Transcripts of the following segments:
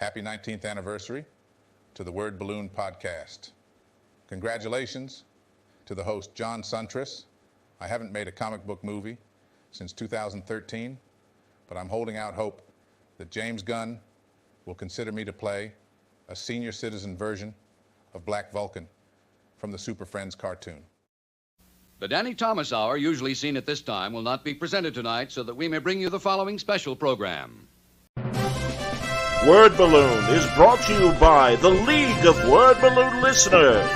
Happy 19th anniversary to the Word Balloon podcast. Congratulations to the host, John Suntress. I haven't made a comic book movie since 2013, but I'm holding out hope that James Gunn will consider me to play a senior citizen version of Black Vulcan from the Super Friends cartoon. The Danny Thomas Hour, usually seen at this time, will not be presented tonight so that we may bring you the following special program. Word Balloon is brought to you by the League of Word Balloon Listeners.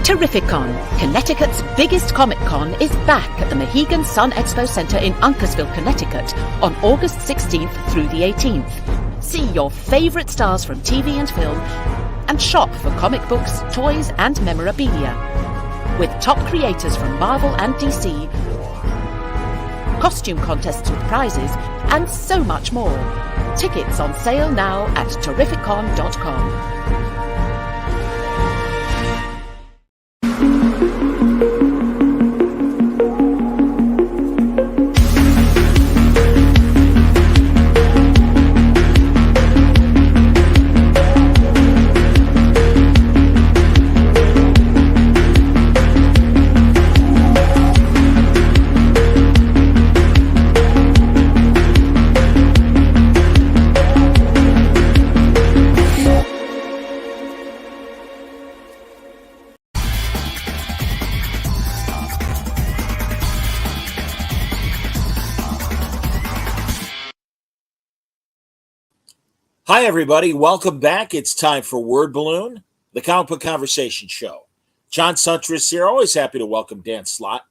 Terrificon, Connecticut's biggest Comic-Con, is back at the Mohegan Sun Expo Center in Uncasville, Connecticut on August 16th through the 18th. See your favorite stars from TV and film and shop for comic books, toys, and memorabilia. With top creators from Marvel and DC, costume contests with prizes, and so much more. Tickets on sale now at terrificon.com. Hi, everybody. Welcome back. It's time for Word Balloon, the comic book conversation show. John Suntress here. Always happy to welcome Dan Slott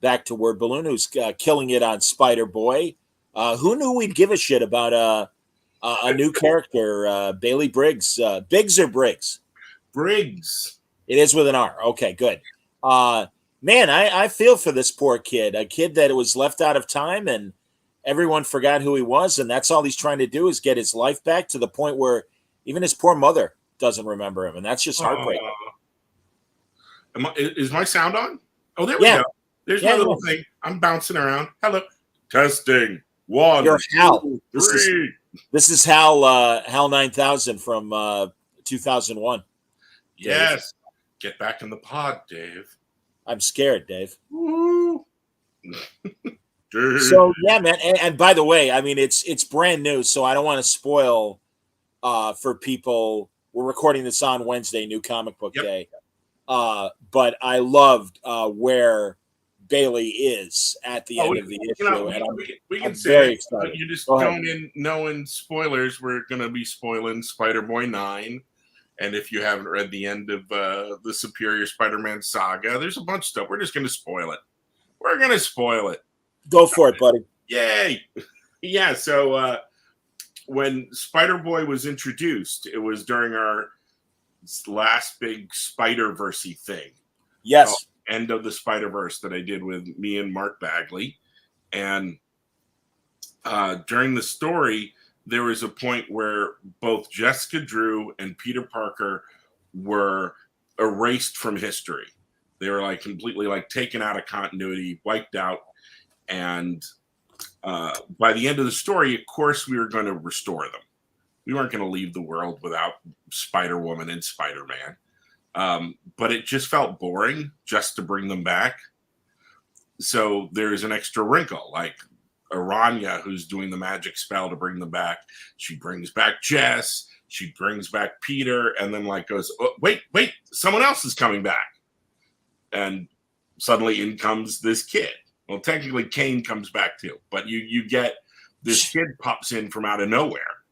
back to Word Balloon, who's killing it on Spider-Boy. Who knew we'd give a shit about a new character, Bailey Briggs? Biggs or Briggs? Briggs. It is with an R. Okay, good. Man, I feel for this poor kid, a kid that was left out of time and everyone forgot who he was, and that's all he's trying to do is get his life back to the point where even his poor mother doesn't remember him, and that's just heartbreaking. Is my sound on? Oh, there we go. There's my little thing. I'm bouncing around. Hello. Testing. 1, You're Hal. 2, 3. This is Hal 9000 from 2001. Yes. Get back in the pod, Dave. I'm scared, Dave. Woo. So yeah, man, and by the way, I mean it's brand new, so I don't want to spoil for people. We're recording this on Wednesday, New Comic Book Day, but I loved where Bailey is at the end of the issue, and we can I'm say very excited. You just going in knowing spoilers. We're going to be spoiling Spider-Boy 9, and if you haven't read the end of the Superior Spider-Man saga, there's a bunch of stuff. We're just going to spoil it. We're going to spoil it. Go for it, buddy. Yay. Yeah, so when Spider-Boy was introduced, it was during our last big Spider-Verse-y thing. Yes. End of the Spider-Verse that I did with me and Mark Bagley. And during the story, there was a point where both Jessica Drew and Peter Parker were erased from history. They were like completely like taken out of continuity, wiped out. And by the end of the story, of course, we were going to restore them. We weren't going to leave the world without Spider-Woman and Spider-Man. But it just felt boring just to bring them back. So there's an extra wrinkle, like Aranya, who's doing the magic spell to bring them back. She brings back Jess. She brings back Peter, and then like goes, oh, wait, someone else is coming back. And suddenly in comes this kid. Well, technically, Kane comes back too, but you get this kid pops in from out of nowhere,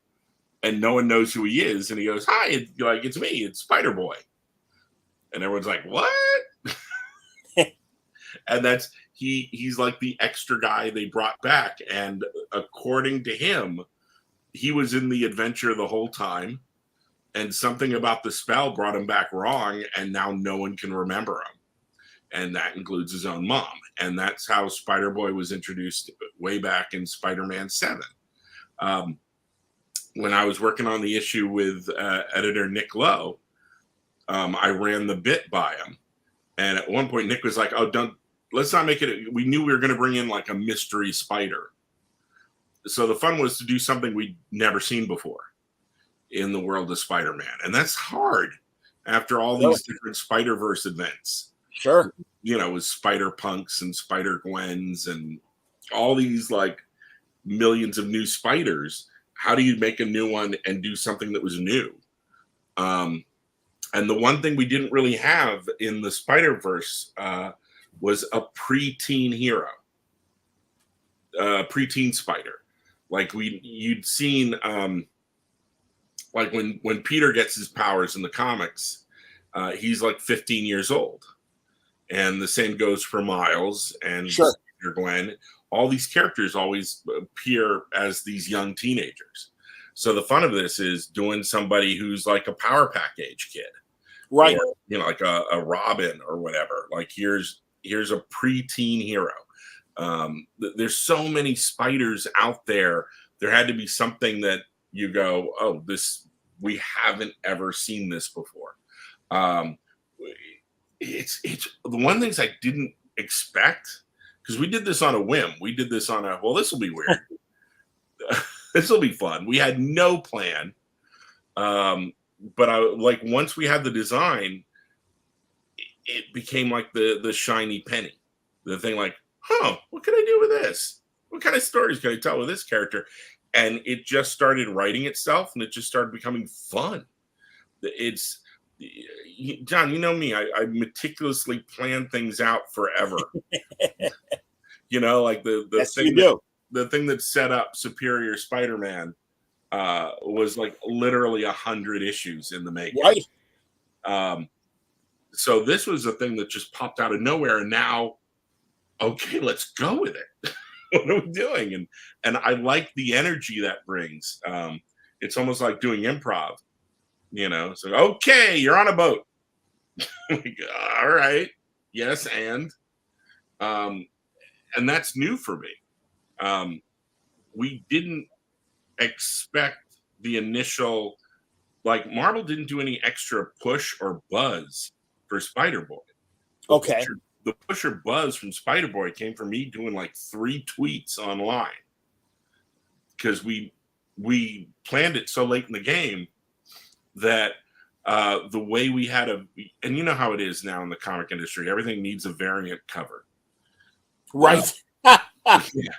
and no one knows who he is, and he goes, "Hi, it's me, it's Spider-Boy," and everyone's like, "What?" And that's he's like the extra guy they brought back, and according to him, he was in the adventure the whole time, and something about the spell brought him back wrong, and now no one can remember him. And that includes his own mom. And that's how Spider-Boy was introduced way back in Spider-Man 7. When I was working on the issue with editor Nick Lowe, I ran the bit by him. And at one point, Nick was like, let's not make it. We knew we were going to bring in like a mystery spider. So the fun was to do something we'd never seen before in the world of Spider-Man. And that's hard after all these different Spider-Verse events. Sure. With Spider-Punks and Spider-Gwens and all these like millions of new spiders. How do you make a new one and do something that was new? And the one thing we didn't really have in the Spider-Verse was a preteen hero, preteen spider. Like you'd seen, like when Peter gets his powers in the comics, he's like 15 years old, and the same goes for Miles and Spider-Gwen. All these characters always appear as these young teenagers. So the fun of this is doing somebody who's like a Power Pack age kid, right? Or, like a Robin or whatever. Like here's a preteen hero. There's so many spiders out there. There had to be something that you go, oh, we haven't ever seen this before. It's the one things I didn't expect, because we did this on a whim. We did this on this will be weird. This will be fun. We had no plan. But once we had the design, it became like the shiny penny. The thing like, what can I do with this? What kind of stories can I tell with this character? And it just started writing itself, and it just started becoming fun. It's John, you know me, I meticulously plan things out forever. Like the yes, thing the thing that set up Superior Spider-Man was like literally 100 issues in the making. Right. So this was a thing that just popped out of nowhere, and now, okay, let's go with it. What are we doing? And I like the energy that brings. It's almost like doing improv, So okay, you're on a boat. All right, yes, and that's new for me. We didn't expect the initial, like Marvel didn't do any extra push or buzz for Spider-Boy. Okay. The push or buzz from Spider-Boy came from me doing like 3 tweets online, because we planned it so late in the game that the way we had and you know how it is now in the comic industry, everything needs a variant cover. Right. Yeah.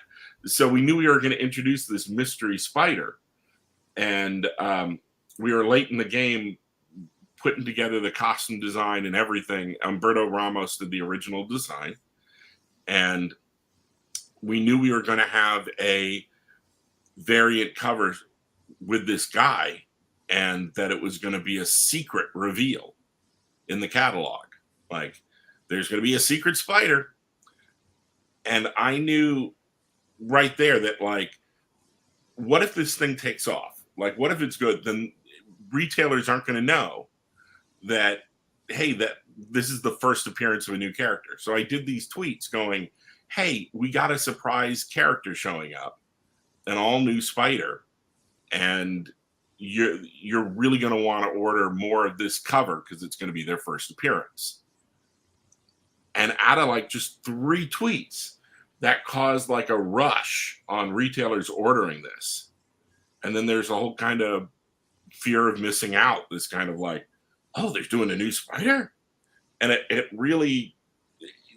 So we knew we were going to introduce this mystery spider, and we were late in the game putting together the costume design and everything. Umberto Ramos did the original design, and we knew we were going to have a variant cover with this guy, and that it was going to be a secret reveal in the catalog. Like, there's going to be a secret spider. And I knew right there that, like, what if this thing takes off? Like, what if it's good? Then retailers aren't going to know that, hey, that this is the first appearance of a new character. So I did these tweets going, hey, we got a surprise character showing up, an all new spider, and you're really going to want to order more of this cover because it's going to be their first appearance. And out of like just 3 tweets, that caused like a rush on retailers ordering this. And then there's a whole kind of fear of missing out, this kind of like, oh, they're doing a new spider? And it really,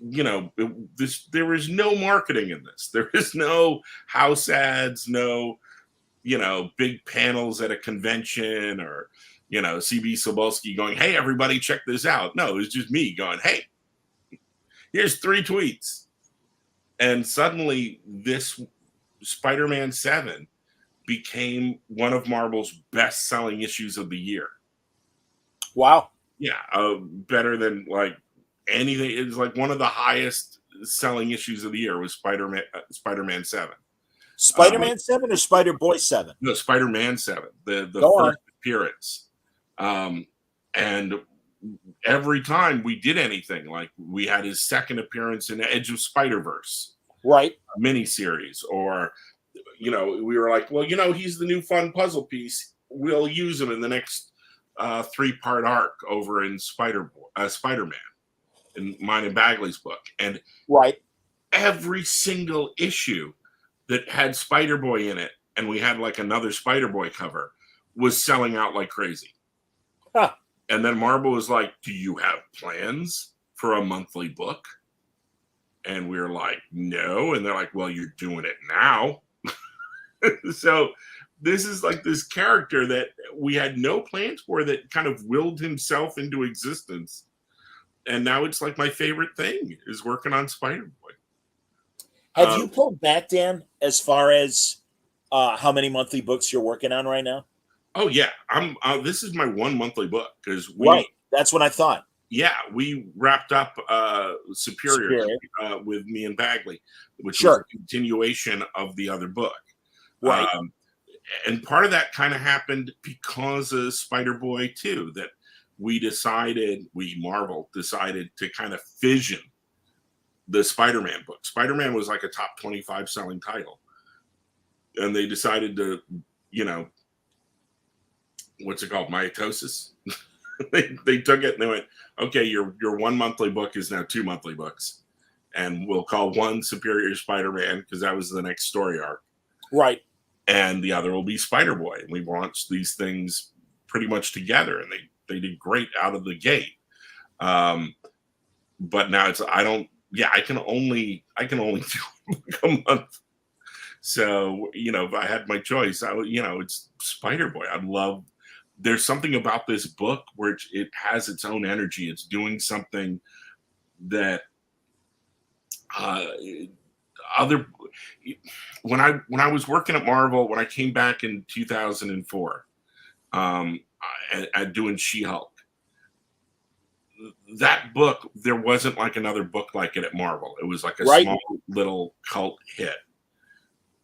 there is no marketing in this. There is no house ads, no, big panels at a convention, or, CB Sobolski going, hey, everybody, check this out. No, it was just me going, hey, here's 3 tweets. And suddenly this Spider-Man 7 became one of Marvel's best-selling issues of the year. Wow. Yeah, better than like anything. It's like one of the highest selling issues of the year was Spider-Man 7. Spider-Man 7 or Spider-Boy 7? No, Spider-Man 7, the first appearance. And every time we did anything, like we had his second appearance in Edge of Spider-Verse, right, miniseries, or we were like, well, he's the new fun puzzle piece. We'll use him in the next 3-part arc over in Spider-Man, in mine and Bagley's book. And right, every single issue that had Spider-Boy in it, and we had like another Spider-Boy cover, was selling out like crazy. Huh. And then Marvel was like, do you have plans for a monthly book? And we were like, no. And they're like, well, you're doing it now. So this is like this character that we had no plans for that kind of willed himself into existence. And now it's like my favorite thing is working on Spider-Boy. Have you pulled back, Dan, as far as how many monthly books you're working on right now? Oh yeah, I'm. This is my one monthly book because Right. That's what I thought. Yeah, we wrapped up Superior. With me and Bagley, which was a continuation of the other book. Right. And part of that kind of happened because of Spider-Boy 2, that Marvel decided to kind of fission the Spider-Man book. Spider-Man was like a top 25 selling title. And they decided to, what's it called? Mitosis. they took it and they went, okay, your one monthly book is now 2 monthly books. And we'll call one Superior Spider-Man because that was the next story arc. Right. And the other will be Spider-Boy. And we launched these things pretty much together, and they did great out of the gate. But now I can only do a month. So, if I had my choice, it's Spider-Boy. There's something about this book where it has its own energy. It's doing something that when I was working at Marvel, when I came back in 2004, at doing She-Hulk, that book, there wasn't like another book like it at Marvel. It was like a small little cult hit.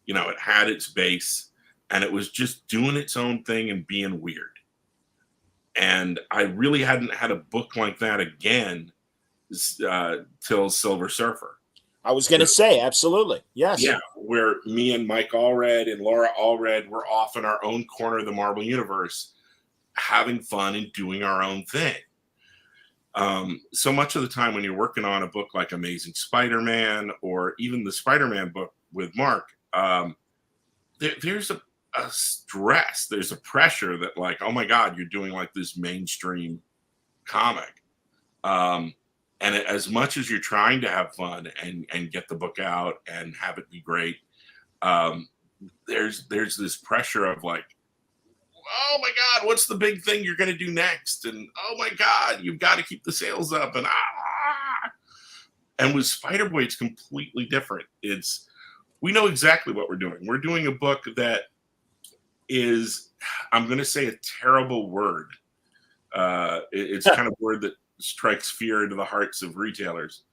It had its base, and it was just doing its own thing and being weird. And I really hadn't had a book like that again till Silver Surfer. I was going to say, absolutely. Yes. Yeah, where me and Mike Allred and Laura Allred were off in our own corner of the Marvel Universe, having fun and doing our own thing. So much of the time when you're working on a book like Amazing Spider-Man or even the Spider-Man book with Mark, there's a stress, there's a pressure that like, oh my God, you're doing like this mainstream comic. And as much as you're trying to have fun and get the book out and have it be great, there's this pressure of like, oh my God, what's the big thing you're going to do next? And oh my God, you've got to keep the sales up. And with Spider-Boy, it's completely different. We know exactly what we're doing. We're doing a book that is, I'm going to say a terrible word. It's kind of a word that strikes fear into the hearts of retailers.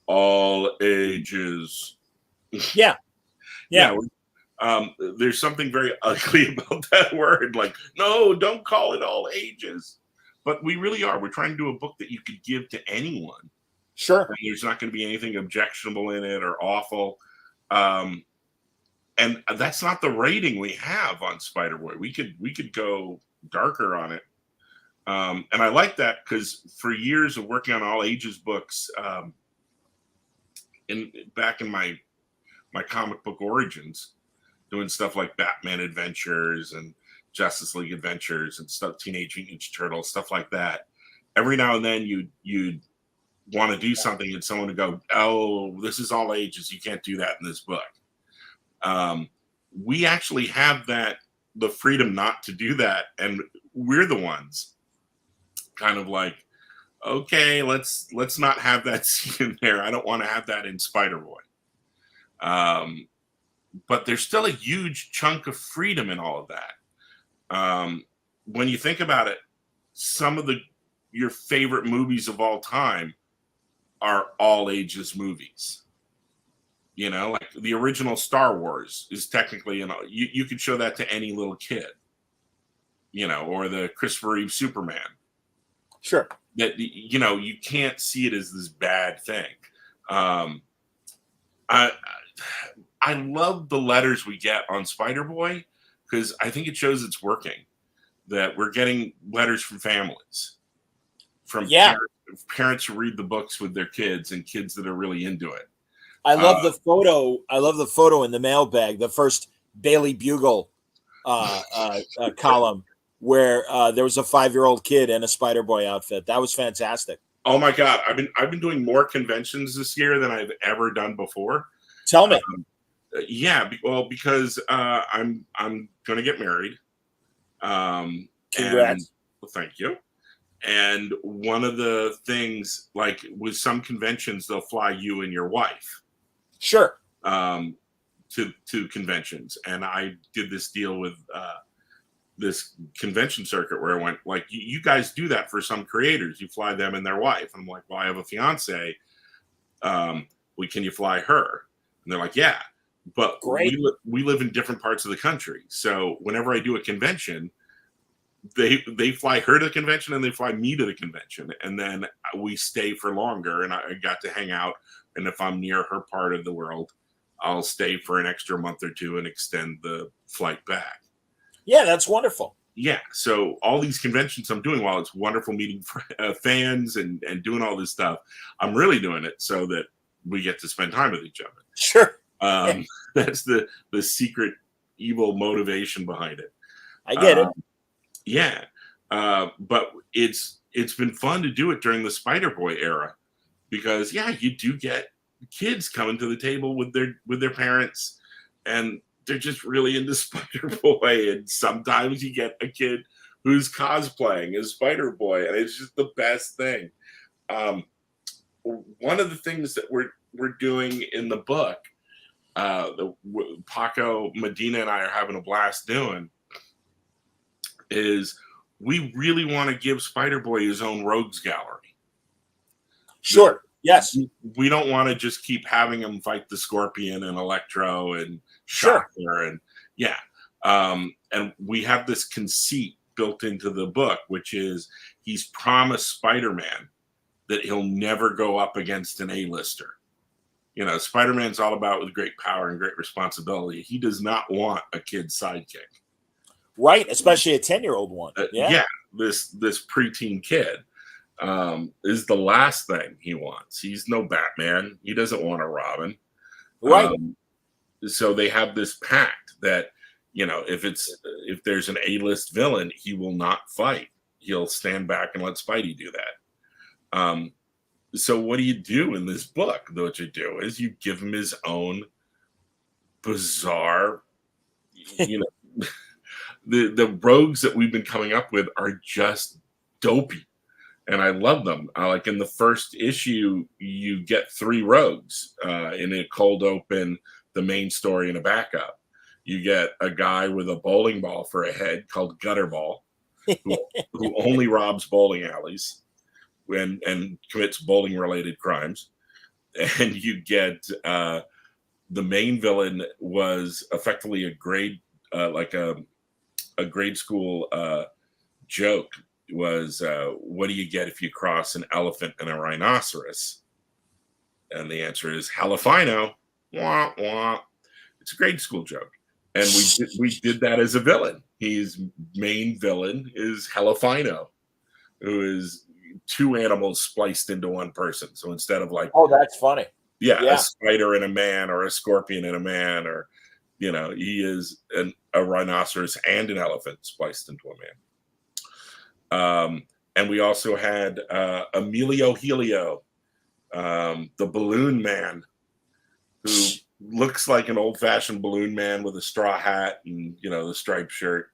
All ages. Yeah. There's something very ugly about that word. Like, no, don't call it all ages. But we really are. We're trying to do a book that you could give to anyone. Sure. And there's not going to be anything objectionable in it or awful. And that's not the rating we have on Spider-Boy. We could go darker on it. And I like that because for years of working on all ages books, back in my comic book origins, doing stuff like Batman Adventures and Justice League Adventures and stuff, Teenage Mutant Ninja Turtles, stuff like that. Every now and then you'd want to do something and someone would go, oh, this is all ages. You can't do that in this book. We actually have the freedom not to do that. And we're the ones kind of like, okay, let's not have that scene in there. I don't want to have that in Spider-Boy. But there's still a huge chunk of freedom in all of that. When you think about it, some of your favorite movies of all time are all ages movies. Like the original Star Wars is technically, you could show that to any little kid, or the Christopher Reeve Superman. Sure. That, you can't see it as this bad thing. I love the letters we get on Spider-Boy because I think it shows it's working, that we're getting letters from families, from parents who read the books with their kids and kids that are really into it. I love the photo. I love the photo in the mailbag. The first Daily Bugle column where there was a 5-year-old kid in a Spider Boy outfit. That was fantastic. Oh my God, I've been doing more conventions this year than I've ever done before. Tell me. Well, because I'm going to get married. Congrats. Well, thank you. And one of the things, like with some conventions, they'll fly you and your wife. Sure. To conventions, and I did this deal with this convention circuit where I went, like, you guys do that for some creators. You fly them and their wife. And I'm like, well, I have a fiance. Can you fly her? And they're like, yeah. But we live in different parts of the country. So whenever I do a convention, they fly her to the convention and they fly me to the convention. And then we stay for longer, and I got to hang out. And if I'm near her part of the world, I'll stay for an extra month or two and extend the flight back. Yeah, that's wonderful. Yeah. So all these conventions I'm doing, while it's wonderful meeting fans and doing all this stuff, I'm really doing it so that we get to spend time with each other. Sure. That's the secret evil motivation behind it. I get it. Yeah. But it's been fun to do it during the Spider-Boy era because, yeah, you do get kids coming to the table with their parents, and they're just really into Spider-Boy. And sometimes you get a kid who's cosplaying as Spider-Boy, and it's just the best thing. One of the things that we're doing in the book, Paco Medina and I are having a blast doing, is we really want to give Spider-Boy his own rogues gallery. Sure. Yes. We don't want to just keep having him fight the Scorpion and Electro and Shocker. And and we have this conceit built into the book, which is he's promised Spider-Man that he'll never go up against an A-lister. You know, Spider-Man's all about with great power and great responsibility. He does not want a kid's sidekick. Right, especially a 10-year-old one. This preteen kid is the last thing he wants. He's no Batman. He doesn't want a Robin. Right. So they have this pact that, you know, if there's an A-list villain, he will not fight. He'll stand back and let Spidey do that. So what do you do in this book? What you do is you give him his own bizarre, you know, the rogues that we've been coming up with are just dopey. And I love them. Like in the first issue, you get 3 rogues in a cold open, the main story, and a backup. You get a guy with a bowling ball for a head called Gutterball, who only robs bowling alleys and commits bowling-related crimes. And you get the main villain was effectively a grade, like a grade school joke. Was what do you get if you cross an elephant and a rhinoceros? And the answer is Halifino. Wah, wah. It's a grade school joke. And we did that as a villain. His main villain is Halifino, who is 2 animals spliced into one person. So instead of like, oh, that's funny. Yeah, a spider and a man, or a scorpion and a man, or, you know, he is a rhinoceros and an elephant spliced into a man. And we also had Emilio Helio, the balloon man, who looks like an old-fashioned balloon man with a straw hat and, you know, the striped shirt.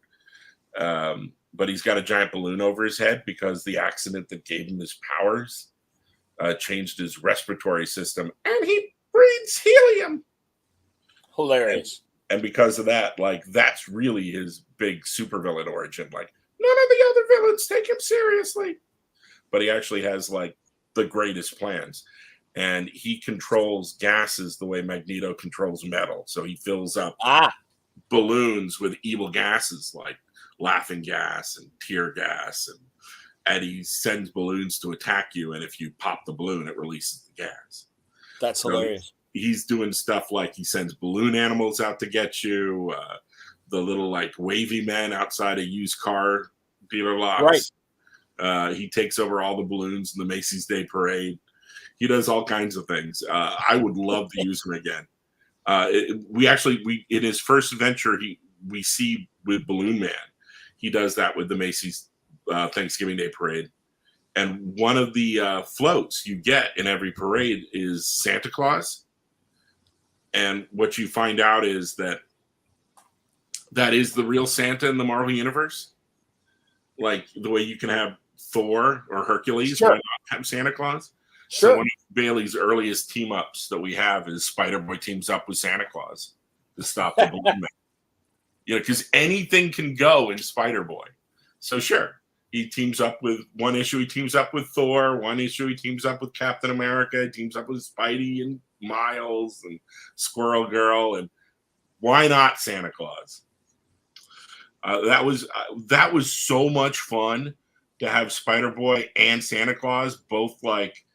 But he's got a giant balloon over his head because the accident that gave him his powers changed his respiratory system, and he breathes helium. Hilarious. And because of that, like, that's really his big supervillain origin. Like, none of the other villains take him seriously. But he actually has, like, the greatest plans. And he controls gases the way Magneto controls metal. So he fills up balloons with evil gases like laughing gas and tear gas. And he sends balloons to attack you. And if you pop the balloon, it releases the gas. That's hilarious. He's doing stuff like he sends balloon animals out to get you. The little, like, wavy men outside a used car dealer locks. Right. He takes over all the balloons in the Macy's Day Parade. He does all kinds of things. I would love to use him again. We in his first adventure we see with Balloon Man. He does that with the Macy's Thanksgiving Day Parade. And one of the floats you get in every parade is Santa Claus. And what you find out is that is the real Santa in the Marvel Universe. Like the way you can have Thor or Hercules, Sure. why not have Santa Claus? Sure. So one of Bailey's earliest team-ups that we have is Spider-Boy teams up with Santa Claus to stop the Balloon Man. Because anything can go in Spider-Boy. So sure. He teams up with one issue. He teams up with Thor. One issue. He teams up with Captain America. He teams up with Spidey and Miles and Squirrel Girl. And why not Santa Claus? That was so much fun to have Spider-Boy and Santa Claus both like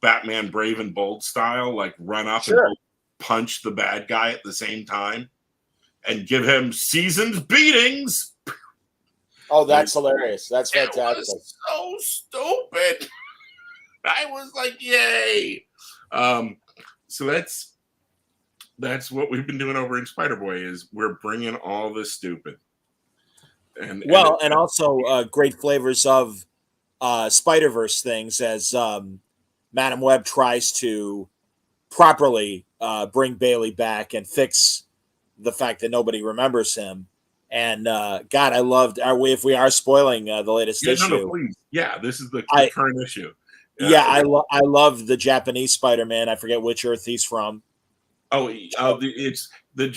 Batman Brave and Bold style, like run up and punch the bad guy at the same time and give him seasoned beatings. Oh, that's hilarious. That's fantastic. It was so stupid. I was like, yay. So that's what we've been doing over in Spider-Boy is we're bringing all this stupid. And also great flavors of Spider-Verse things as Madam Web tries to properly bring Bailey back and fix the fact that nobody remembers him. And God, I loved. If we are spoiling the latest issue, no, please. Yeah, this is the current issue. I love the Japanese Spider-Man. I forget which Earth he's from. It's the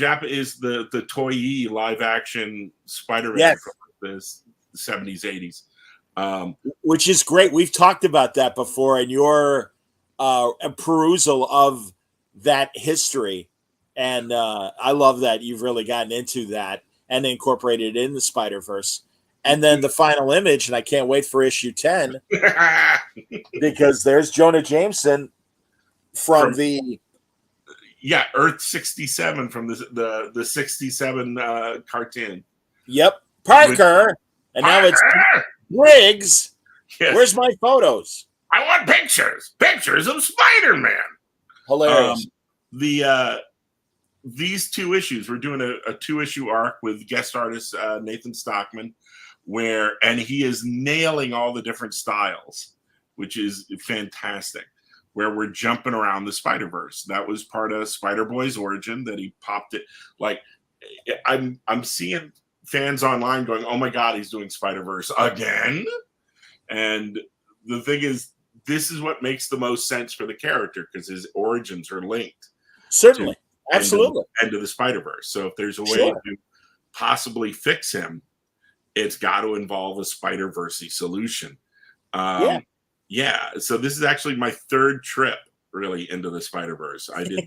the Toei live action Spider-Man from the 70s, 80s, which is great. We've talked about that before, and your perusal of that history, and I love that you've really gotten into that and incorporated it in the Spider-Verse. And then the final image, and I can't wait for issue 10 because there's Jonah Jameson from the Earth 67 from the 67 cartoon. Yep, Parker, and now it's Briggs. Yes. Where's my photos? I want pictures of Spider-Man. Hilarious. These two issues, we're doing a 2-issue arc with guest artist Nathan Stockman, and he is nailing all the different styles, which is fantastic. Where we're jumping around the Spider-Verse. That was part of Spider-Boy's origin that he popped it. Like I'm seeing fans online going, "Oh my God, he's doing Spider-Verse again!" And the thing is, this is what makes the most sense for the character because his origins are linked. Certainly. Absolutely. End of the Spider-Verse. So if there's a way to possibly fix him, it's got to involve a Spider-Verse solution. So this is actually my third trip really into the Spider-Verse. I did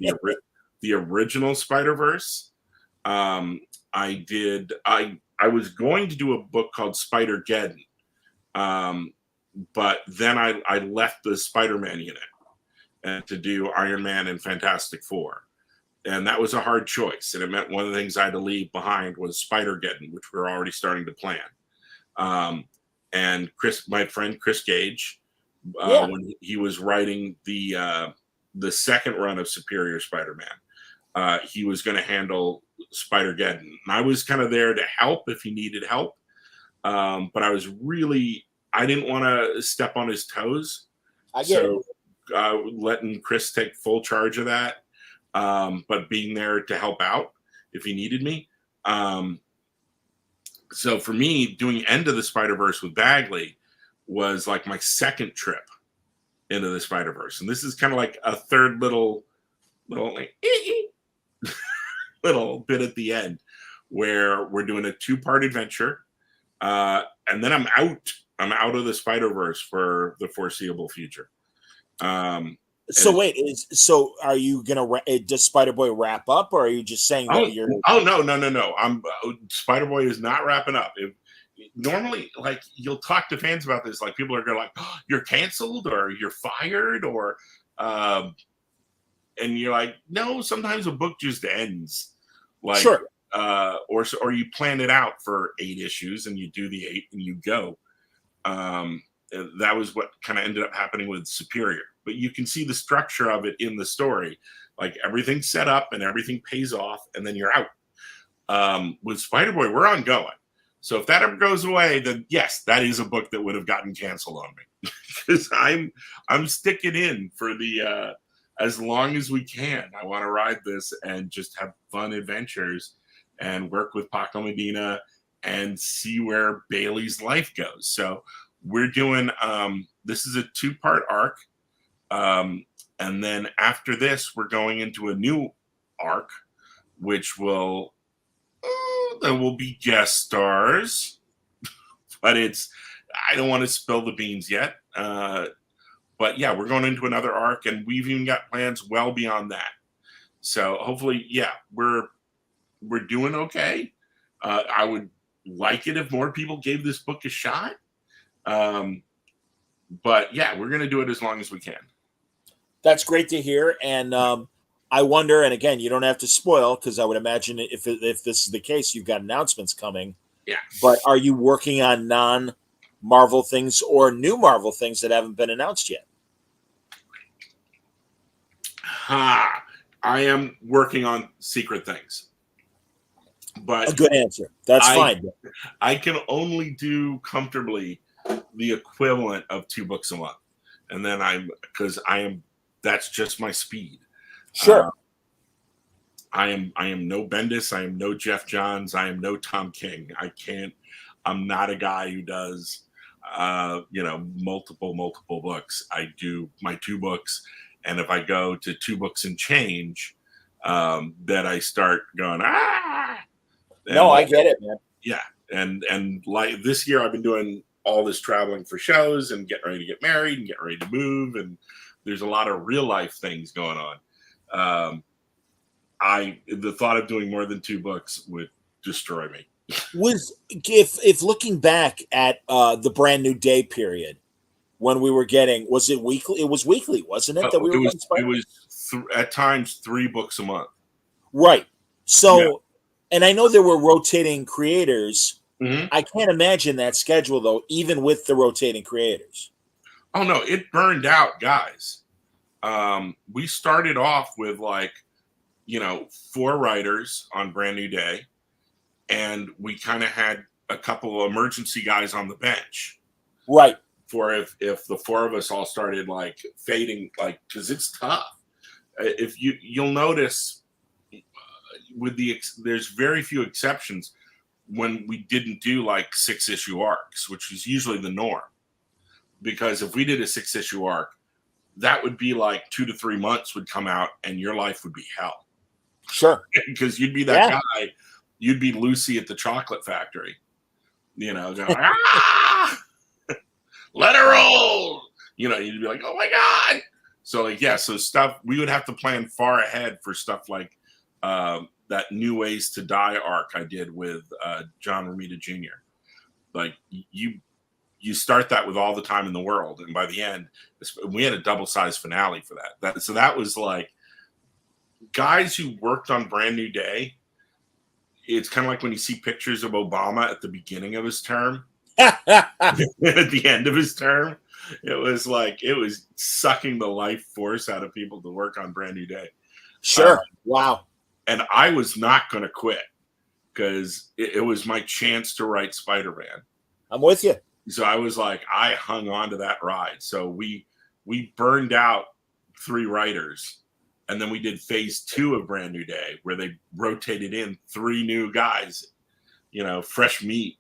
the original Spider-Verse. I was going to do a book called Spider-Geddon. But then I left the Spider-Man unit and to do Iron Man and Fantastic Four. And that was a hard choice. And it meant one of the things I had to leave behind was Spider-Geddon, which we're already starting to plan. And my friend Chris Gage, when he was writing the second run of Superior Spider-Man, he was going to handle Spider-Geddon. And I was kind of there to help if he needed help. But I didn't want to step on his toes. Letting Chris take full charge of that. But being there to help out if he needed me. So for me, doing End of the Spider-Verse with Bagley was like my second trip into the Spider-Verse. And this is kind of like a third little like, little bit at the end where we're doing a 2-part adventure. And then I'm out of the Spider-Verse for the foreseeable future. So are you gonna? Does Spider-Boy wrap up, or are you just saying that you're? Oh no! Spider-Boy is not wrapping up. Normally, like you'll talk to fans about this, like people are going like, oh, "You're canceled," or "You're fired," or, and you're like, "No." Sometimes a book just ends, like, sure. Or you plan it out for 8 issues and you do the 8 and you go. that was what kind of ended up happening with Superior. But you can see the structure of it in the story. Like everything's set up and everything pays off, and then you're out. With Spider-Boy, we're ongoing. So if that ever goes away, then yes, that is a book that would have gotten canceled on me. Because I'm sticking in for the as long as we can. I want to ride this and just have fun adventures and work with Paco Medina and see where Bailey's life goes. So we're doing this is a 2-part arc. And then after this, we're going into a new arc, which will there will be guest stars, but I don't want to spill the beans yet. But yeah, we're going into another arc, and we've even got plans well beyond that. So hopefully, yeah, we're doing okay. I would like it if more people gave this book a shot. But yeah, we're going to do it as long as we can. That's great to hear. And I wonder, and again, you don't have to spoil, because I would imagine if this is the case, you've got announcements coming. Yeah. But are you working on non-Marvel things or new Marvel things that haven't been announced yet? I am working on secret things. But A good answer. That's fine. I can only do comfortably the equivalent of 2 books a month. And then that's just my speed. Sure. I am no Bendis. I am no Jeff Johns. I am no Tom King. I'm not a guy who does, multiple books. I do my 2 books. And if I go to 2 books and change, then I start going, No, I get it, man. Yeah. And like this year, I've been doing all this traveling for shows and getting ready to get married and getting ready to move. And there's a lot of real life things going on. The thought of doing more than 2 books would destroy me. If looking back at the Brand New Day period, when we were getting, was it weekly? It was weekly, wasn't it? That we were getting Spider-Man? It was at times 3 books a month. Right. So, yeah. And I know there were rotating creators. Mm-hmm. I can't imagine that schedule, though, even with the rotating creators. Oh, no, it burned out, guys. We started off with 4 writers on Brand New Day, and we kind of had a couple of emergency guys on the bench. Right. For if the 4 of us all started fading, because it's tough. If you'll notice there's very few exceptions when we didn't do 6-issue arcs, which is usually the norm. Because if we did a 6-issue arc, that would be 2 to 3 months would come out and your life would be hell. Sure. Because you'd be that guy, you'd be Lucy at the chocolate factory, going, let her roll. You'd be like, oh my God. So so stuff, we would have to plan far ahead for stuff like that New Ways to Die arc I did with John Romita Jr. You start that with all the time in the world, and by the end, we had a double-sized finale for that. So that was guys who worked on Brand New Day. It's kind of like when you see pictures of Obama at the beginning of his term, at the end of his term. It was sucking the life force out of people to work on Brand New Day. Sure. Wow. And I was not going to quit because it was my chance to write Spider-Man. I'm with you. So I was I hung on to that ride. So we burned out 3 writers, and then we did phase 2 of Brand New Day, where they rotated in 3 new guys, fresh meat,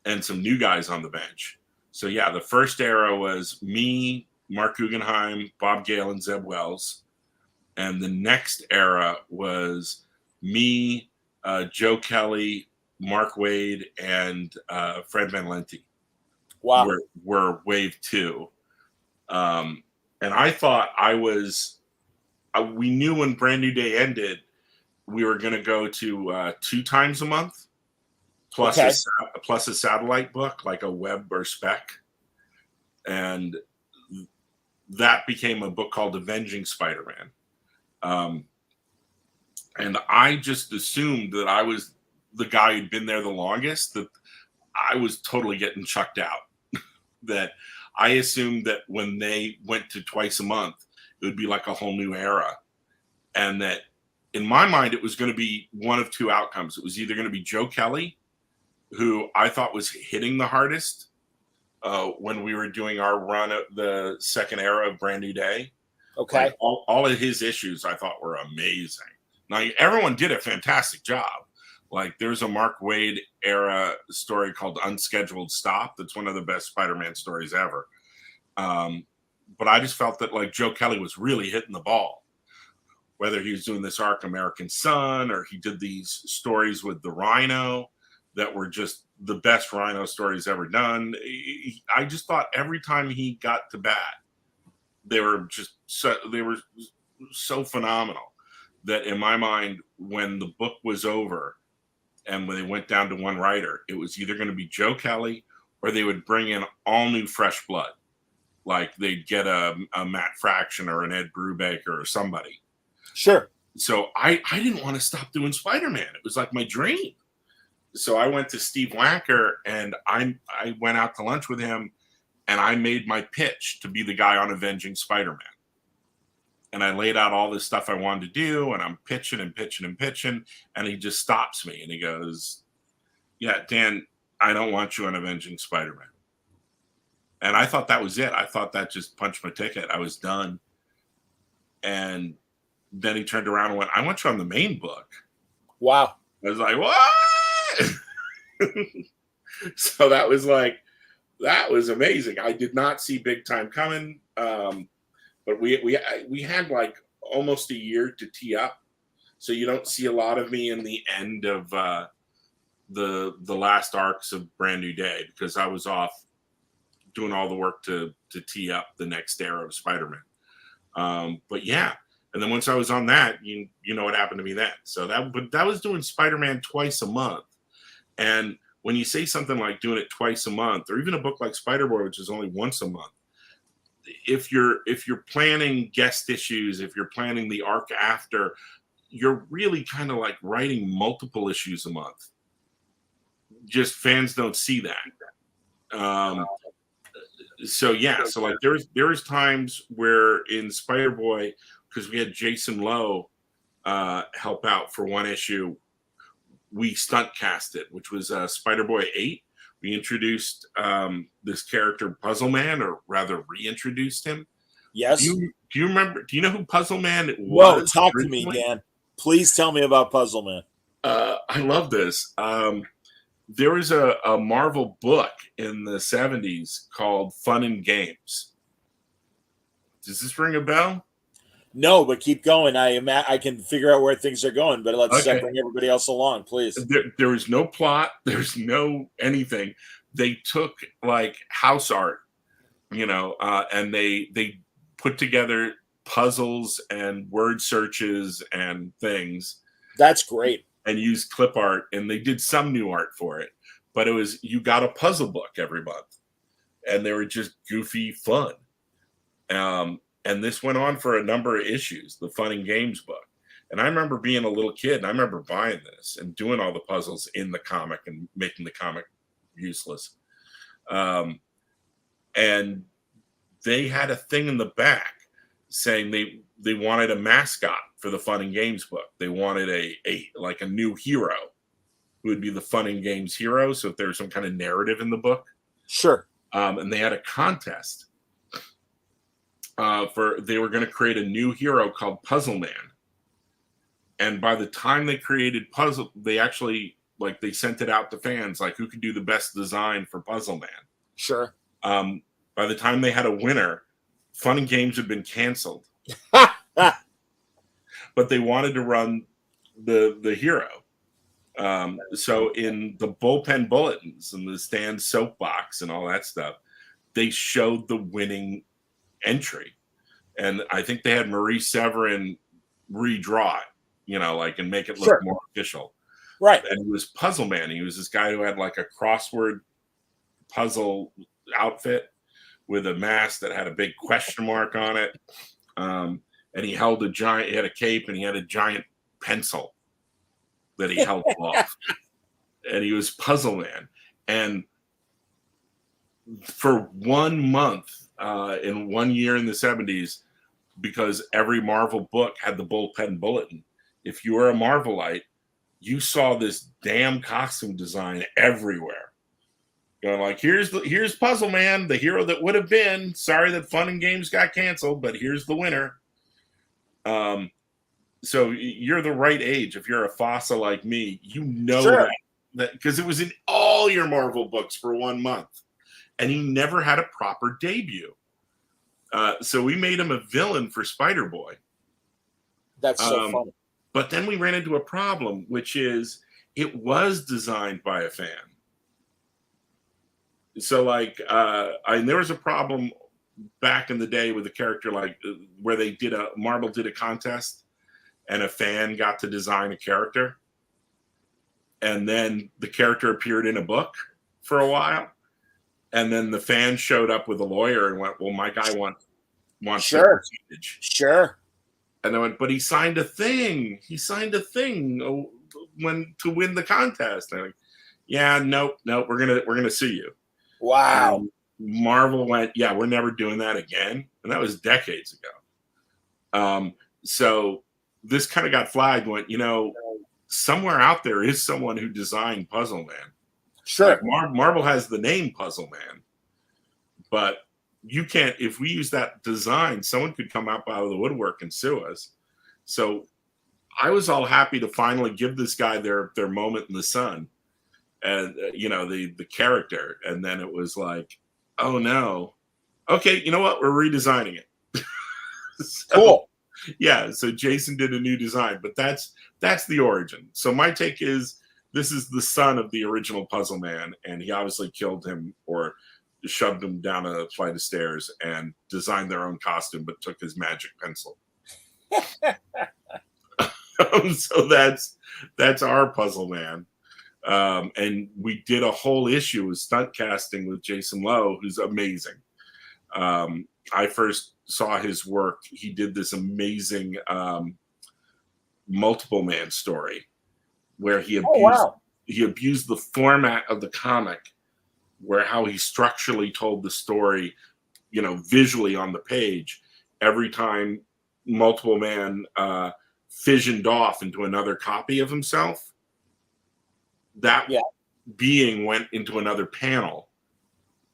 and some new guys on the bench. So yeah, the first era was me, Mark Guggenheim, Bob Gale, and Zeb Wells. And the next era was me, Joe Kelly, Mark Waid, and Fred Van Lente. Wow. Were wave 2. And I thought we knew when Brand New Day ended, we were going to go to 2 times a month, plus a satellite book, like a web or spec. And that became a book called Avenging Spider-Man. And I just assumed that I was the guy who'd been there the longest, that I was totally getting chucked out. That I assumed that when they went to twice a month, it would be like a whole new era. And that in my mind, it was going to be one of two outcomes. It was either going to be Joe Kelly, who I thought was hitting the hardest when we were doing our run of the second era of Brand New Day. Okay. Like all of his issues I thought were amazing. Now, everyone did a fantastic job. Like, there's a Mark Waid era story called Unscheduled Stop. That's one of the best Spider-Man stories ever. But I just felt that, like, Joe Kelly was really hitting the ball. Whether he was doing this arc American Son, or he did these stories with the Rhino that were just the best Rhino stories ever done. I just thought every time he got to bat, they were so phenomenal that in my mind, when the book was over and when they went down to one writer, it was either going to be Joe Kelly or they would bring in all new fresh blood. Like, they'd get a Matt Fraction or an Ed Brubaker or somebody. Sure. So I didn't want to stop doing Spider-Man. It was like my dream. So I went to Steve Wacker and I went out to lunch with him and I made my pitch to be the guy on Avenging Spider-Man. And I laid out all this stuff I wanted to do, and I'm pitching and pitching and pitching, and he just stops me and he goes, "Yeah, Dan, I don't want you on Avenging Spider-Man." And I thought that was it. I thought that just punched my ticket. I was done. And then he turned around and went, "I want you on the main book." Wow. I was like, "What?" So that was amazing. I did not see Big Time coming. But we had like almost a year to tee up, so you don't see a lot of me in the end of the last arcs of Brand New Day because I was off doing all the work to tee up the next era of Spider-Man. But yeah, and then once I was on that, you know what happened to me then. So that was doing Spider-Man twice a month, and when you say something like doing it twice a month, or even a book like Spider-Boy, which is only once a month. If you're planning guest issues, if you're planning the arc after, you're really kind of like writing multiple issues a month. Just fans don't see that. So like there's times where in Spider-Boy, because we had Jason Lowe help out for one issue, we stunt cast it, which was Spider-Boy 8. We introduced this character, Puzzleman, or rather reintroduced him. Yes. Do you remember? Do you know who Puzzleman was? Whoa, talk originally? To me, Dan. Please tell me about Puzzleman. I love this. There was a Marvel book in the 70s called Fun and Games. Does this ring a bell? No, but keep going. I can figure out where things are going, but let's bring everybody else along, please. There was no plot. There's no anything. They took like house art, and they put together puzzles and word searches and things. That's great. And used clip art, and they did some new art for it. But it was, you got a puzzle book every month, and they were just goofy fun. And this went on for a number of issues, the Fun and Games book. And I remember being a little kid, and I remember buying this and doing all the puzzles in the comic and making the comic useless. And they had a thing in the back saying they wanted a mascot for the Fun and Games book. They wanted a new hero who would be the Fun and Games hero. So if there was some kind of narrative in the book. Sure. And they had a contest. They were going to create a new hero called Puzzleman, and by the time they created Puzzle, they actually they sent it out to fans who could do the best design for Puzzleman. Sure. By the time they had a winner, Fun and Games had been canceled, but they wanted to run the hero. So in the bullpen bulletins and the Stan soapbox and all that stuff, they showed the winning entry, and I think they had Marie Severin redraw it, and make it look more official. Right. And it was Puzzleman. He was this guy who had a crossword puzzle outfit with a mask that had a big question mark on it. And he held he had a cape, and he had a giant pencil that he held aloft. And he was Puzzleman. And for 1 month in 1 year in the 70s, because every Marvel book had the bullpen bulletin. If you were a Marvelite, you saw this damn costume design everywhere. Going like, here's Puzzleman, the hero that would have been. Sorry that Fun and Games got canceled, but here's the winner. So you're the right age. If you're a fossil like me, you know Sure. that because it was in all your Marvel books for 1 month, and he never had a proper debut. So we made him a villain for Spider-Boy. That's so funny. But then we ran into a problem, which is it was designed by a fan. So like, there was a problem back in the day with a character like where Marvel did a contest and a fan got to design a character. And then the character appeared in a book for a while. And then the fan showed up with a lawyer and went, well, my guy wants Sure. percentage. Sure. And I went, but he signed a thing. He signed a thing to win the contest. And I'm like, yeah, nope, we're gonna sue you. Wow. And Marvel went, yeah, we're never doing that again. And that was decades ago. So this kind of got flagged, went, somewhere out there is someone who designed Puzzleman. Sure. Like Marvel has the name Puzzleman, but you can't, if we use that design, someone could come out of the woodwork and sue us. So I was all happy to finally give this guy their moment in the sun and, the character. And then it was like, oh no. Okay, you know what? We're redesigning it. Cool. Yeah, so Jason did a new design, but that's the origin. So my take is this is the son of the original Puzzleman, and he obviously killed him or shoved him down a flight of stairs and designed their own costume, but took his magic pencil. So that's our Puzzleman. And we did a whole issue of stunt casting with Jason Lowe, who's amazing. I first saw his work. He did this amazing multiple man story where he abused the format of the comic, where how he structurally told the story, visually on the page. Every time multiple man fissioned off into another copy of himself, that being went into another panel,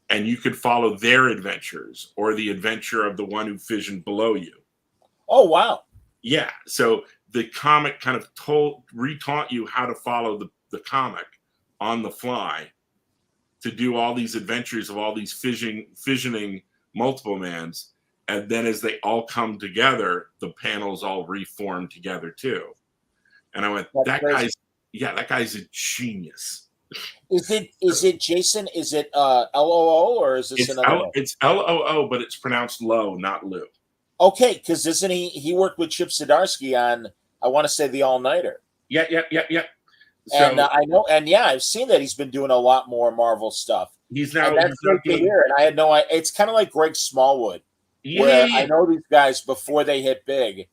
and you could follow their adventures or the adventure of the one who fissioned below you. Oh, wow. Yeah. So the comic kind of retaught you how to follow the comic on the fly to do all these adventures of all these fissioning multiple mans. And then as they all come together, the panels all reform together too. And I went, that guy's a genius. Is it Jason? Is it LOO or is this another? It's LOO, but it's pronounced Low, not Lou. Okay, because isn't he worked with Chip Zdarsky on, I want to say, the All Nighter. Yeah. So, and I know, and I've seen that he's been doing a lot more Marvel stuff. He's now. And that's great to hear. And I had no idea. It's kind of like Greg Smallwood, where I know these guys before they hit big,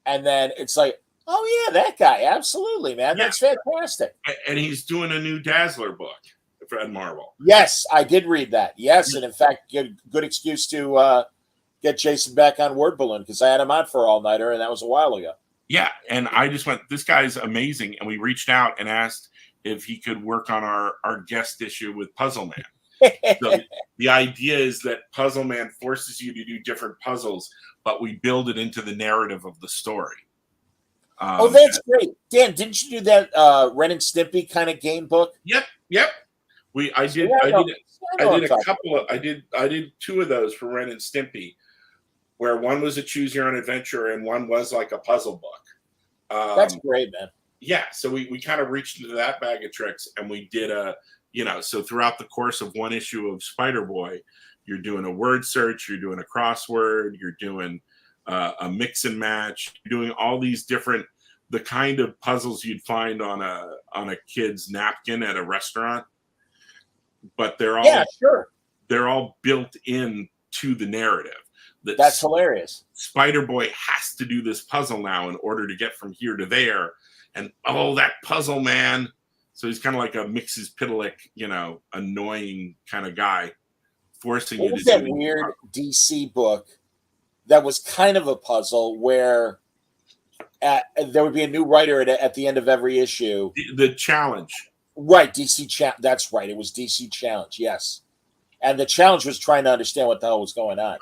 and then it's like, oh yeah, that guy, absolutely, man, that's fantastic. And he's doing a new Dazzler book for Ed Marvel. Yes, I did read that. Yes, and in fact, good excuse to get Jason back on Word Balloon, because I had him on for All Nighter, and that was a while ago. Yeah, and I just went, this guy's amazing, and we reached out and asked if he could work on our guest issue with Puzzleman. So the idea is that Puzzleman forces you to do different puzzles, but we build it into the narrative of the story. That's great. Dan, didn't you do that Ren and Stimpy kind of game book? Yep. I did two of those for Ren and Stimpy, where one was a choose your own adventure and one was like a puzzle book. That's great, man. Yeah, so we kind of reached into that bag of tricks, and we did so throughout the course of one issue of Spider-Boy, you're doing a word search, you're doing a crossword, you're doing a mix and match, you're doing all these different, the kind of puzzles you'd find on a kid's napkin at a restaurant, but they're all built in to the narrative. That's hilarious. Spider-Boy has to do this puzzle now in order to get from here to there, and that puzzle man. So he's kind of like a Mixes Pitalik, annoying kind of guy. forcing What you was to that do weird DC book that was kind of a puzzle where there would be a new writer at the end of every issue? the challenge. Right, That's right. It was DC Challenge. Yes, and the challenge was trying to understand what the hell was going on.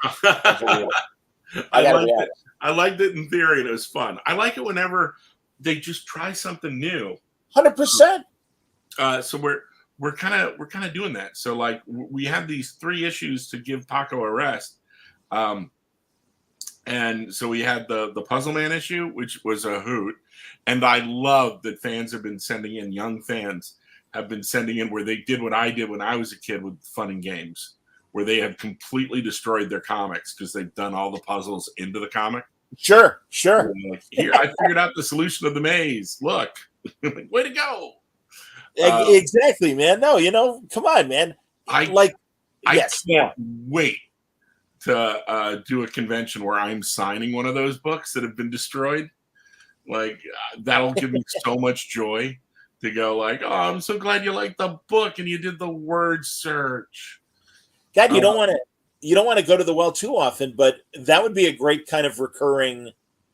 I liked it. I liked it in theory, and it was fun. I like it whenever they just try something new. 100%. So we're kind of doing that. So like we had these 3 issues to give Paco a rest, and so we had the Puzzleman issue, which was a hoot, and I love that fans have been sending in, young fans have been sending in, where they did what I did when I was a kid with Fun and Games, where they have completely destroyed their comics because they've done all the puzzles into the comic. Sure. Like, here, I figured out the solution of the maze. Look, way to go! Exactly, man. No, come on, man. I can't wait to do a convention where I'm signing one of those books that have been destroyed. Like that'll give me so much joy to go like, oh, I'm so glad you liked the book and you did the word search. God, you don't want to go to the well too often, but that would be a great kind of recurring.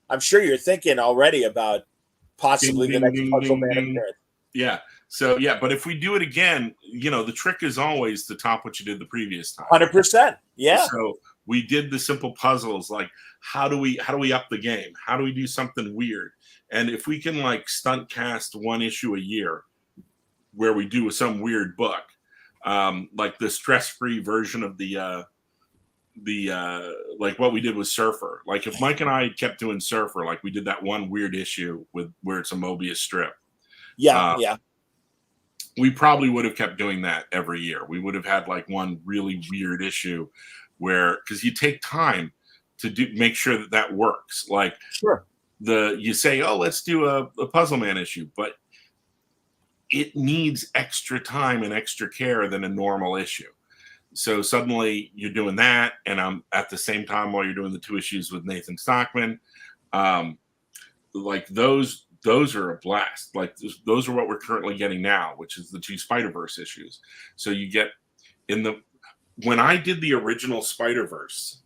I'm sure you're thinking already about possibly the next Puzzleman appearance. Yeah. So yeah, but if we do it again, the trick is always to top what you did the previous time. 100%. Yeah. So we did the simple puzzles, like how do we up the game? How do we do something weird? And if we can like stunt cast 1 issue a year where we do some weird book, like the stress-free version of the like what we did with Surfer. Like if Mike and I kept doing Surfer, like we did that one weird issue where it's a Mobius strip. Yeah. We probably would have kept doing that every year. We would have had like one really weird issue because you take time to make sure that works. Like sure. You say, oh, let's do a Puzzleman issue, but it needs extra time and extra care than a normal issue. So suddenly you're doing that, and I'm at the same time while you're doing the 2 issues with Nathan Stockman. Like those are a blast. Like those are what we're currently getting now, which is the 2 Spider-Verse issues. So you get when I did the original Spider-Verse,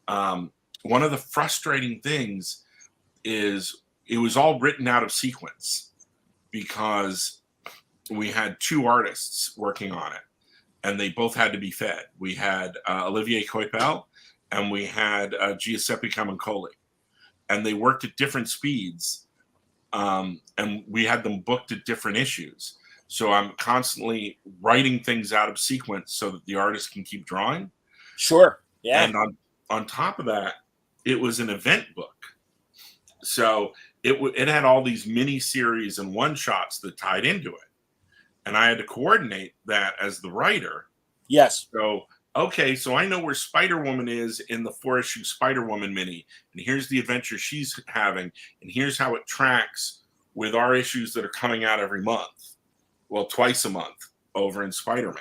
one of the frustrating things is it was all written out of sequence because we had 2 artists working on it, and they both had to be fed. We had Olivier Coipel and we had Giuseppe Camuncoli, and they worked at different speeds, and we had them booked at different issues. So I'm constantly writing things out of sequence so that the artist can keep drawing. Sure. Yeah. And on top of that, it was an event book. So it had all these mini series and one-shots that tied into it. And I had to coordinate that as the writer. Yes. So, okay, so I know where Spider-Woman is in the 4-issue Spider-Woman mini. And here's the adventure she's having. And here's how it tracks with our issues that are coming out every month. Well, twice a month over in Spider-Man.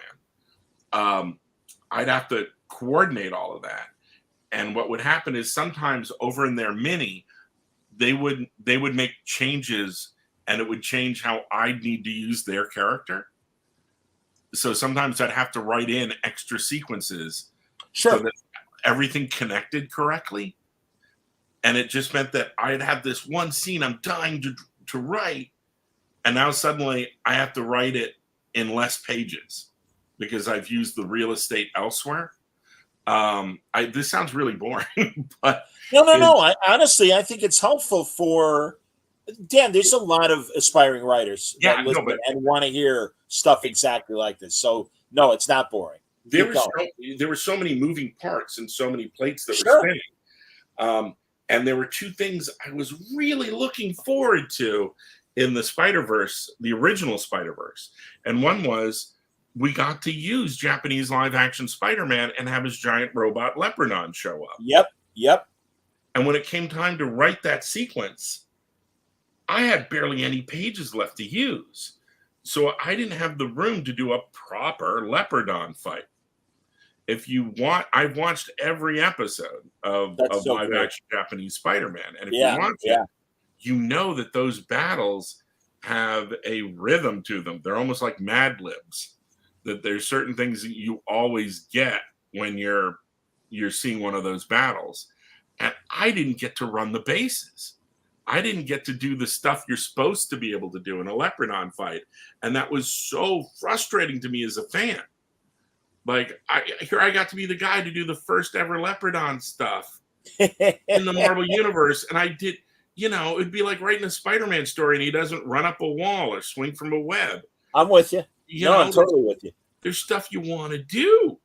I'd have to coordinate all of that. And what would happen is sometimes over in their mini, they would make changes, and it would change how I'd need to use their character. So sometimes I'd have to write in extra sequences so that everything connected correctly. And it just meant that I'd have this one scene I'm dying to write, and now suddenly I have to write it in less pages because I've used the real estate elsewhere. This sounds really boring, but no. Honestly, I think it's helpful for Dan. There's a lot of aspiring writers that listen and want to hear stuff exactly like this. So no, it's not boring. There were so many moving parts and so many plates that were spinning. And there were 2 things I was really looking forward to in the Spider-Verse, the original Spider-Verse. And one was we got to use Japanese live-action Spider-Man and have his giant robot Leprechaun show up. Yep. And when it came time to write that sequence, I had barely any pages left to use. So I didn't have the room to do a proper Leprechaun fight. If you want, I've watched every episode of live-action Japanese Spider-Man. And if you watch it, you know that those battles have a rhythm to them. They're almost like Mad Libs. That there's certain things that you always get when you're seeing one of those battles. And I didn't get to run the bases. I didn't get to do the stuff you're supposed to be able to do in a Leopardon fight. And that was so frustrating to me as a fan. Like, I got to be the guy to do the first ever Leopardon stuff in the Marvel Universe. And I did, it'd be like writing a Spider-Man story and he doesn't run up a wall or swing from a web. I'm with you. I'm totally with you. There's stuff you want to do.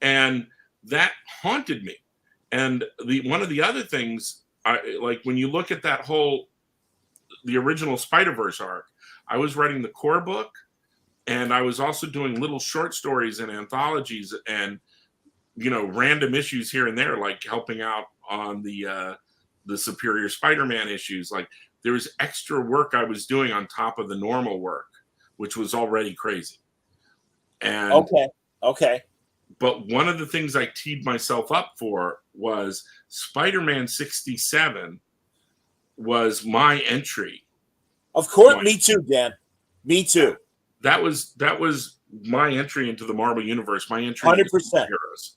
And that haunted me. And one of the other things, like when you look at the original Spider-Verse arc, I was writing the core book, and I was also doing little short stories and anthologies and, random issues here and there, like helping out on the Superior Spider-Man issues. Like there was extra work I was doing on top of the normal work, which was already crazy. And okay. But one of the things I teed myself up for was Spider-Man 67 was my entry. Of course, me too, Dan. Me too. That was my entry into the Marvel Universe. My entry 100%. into superheroes.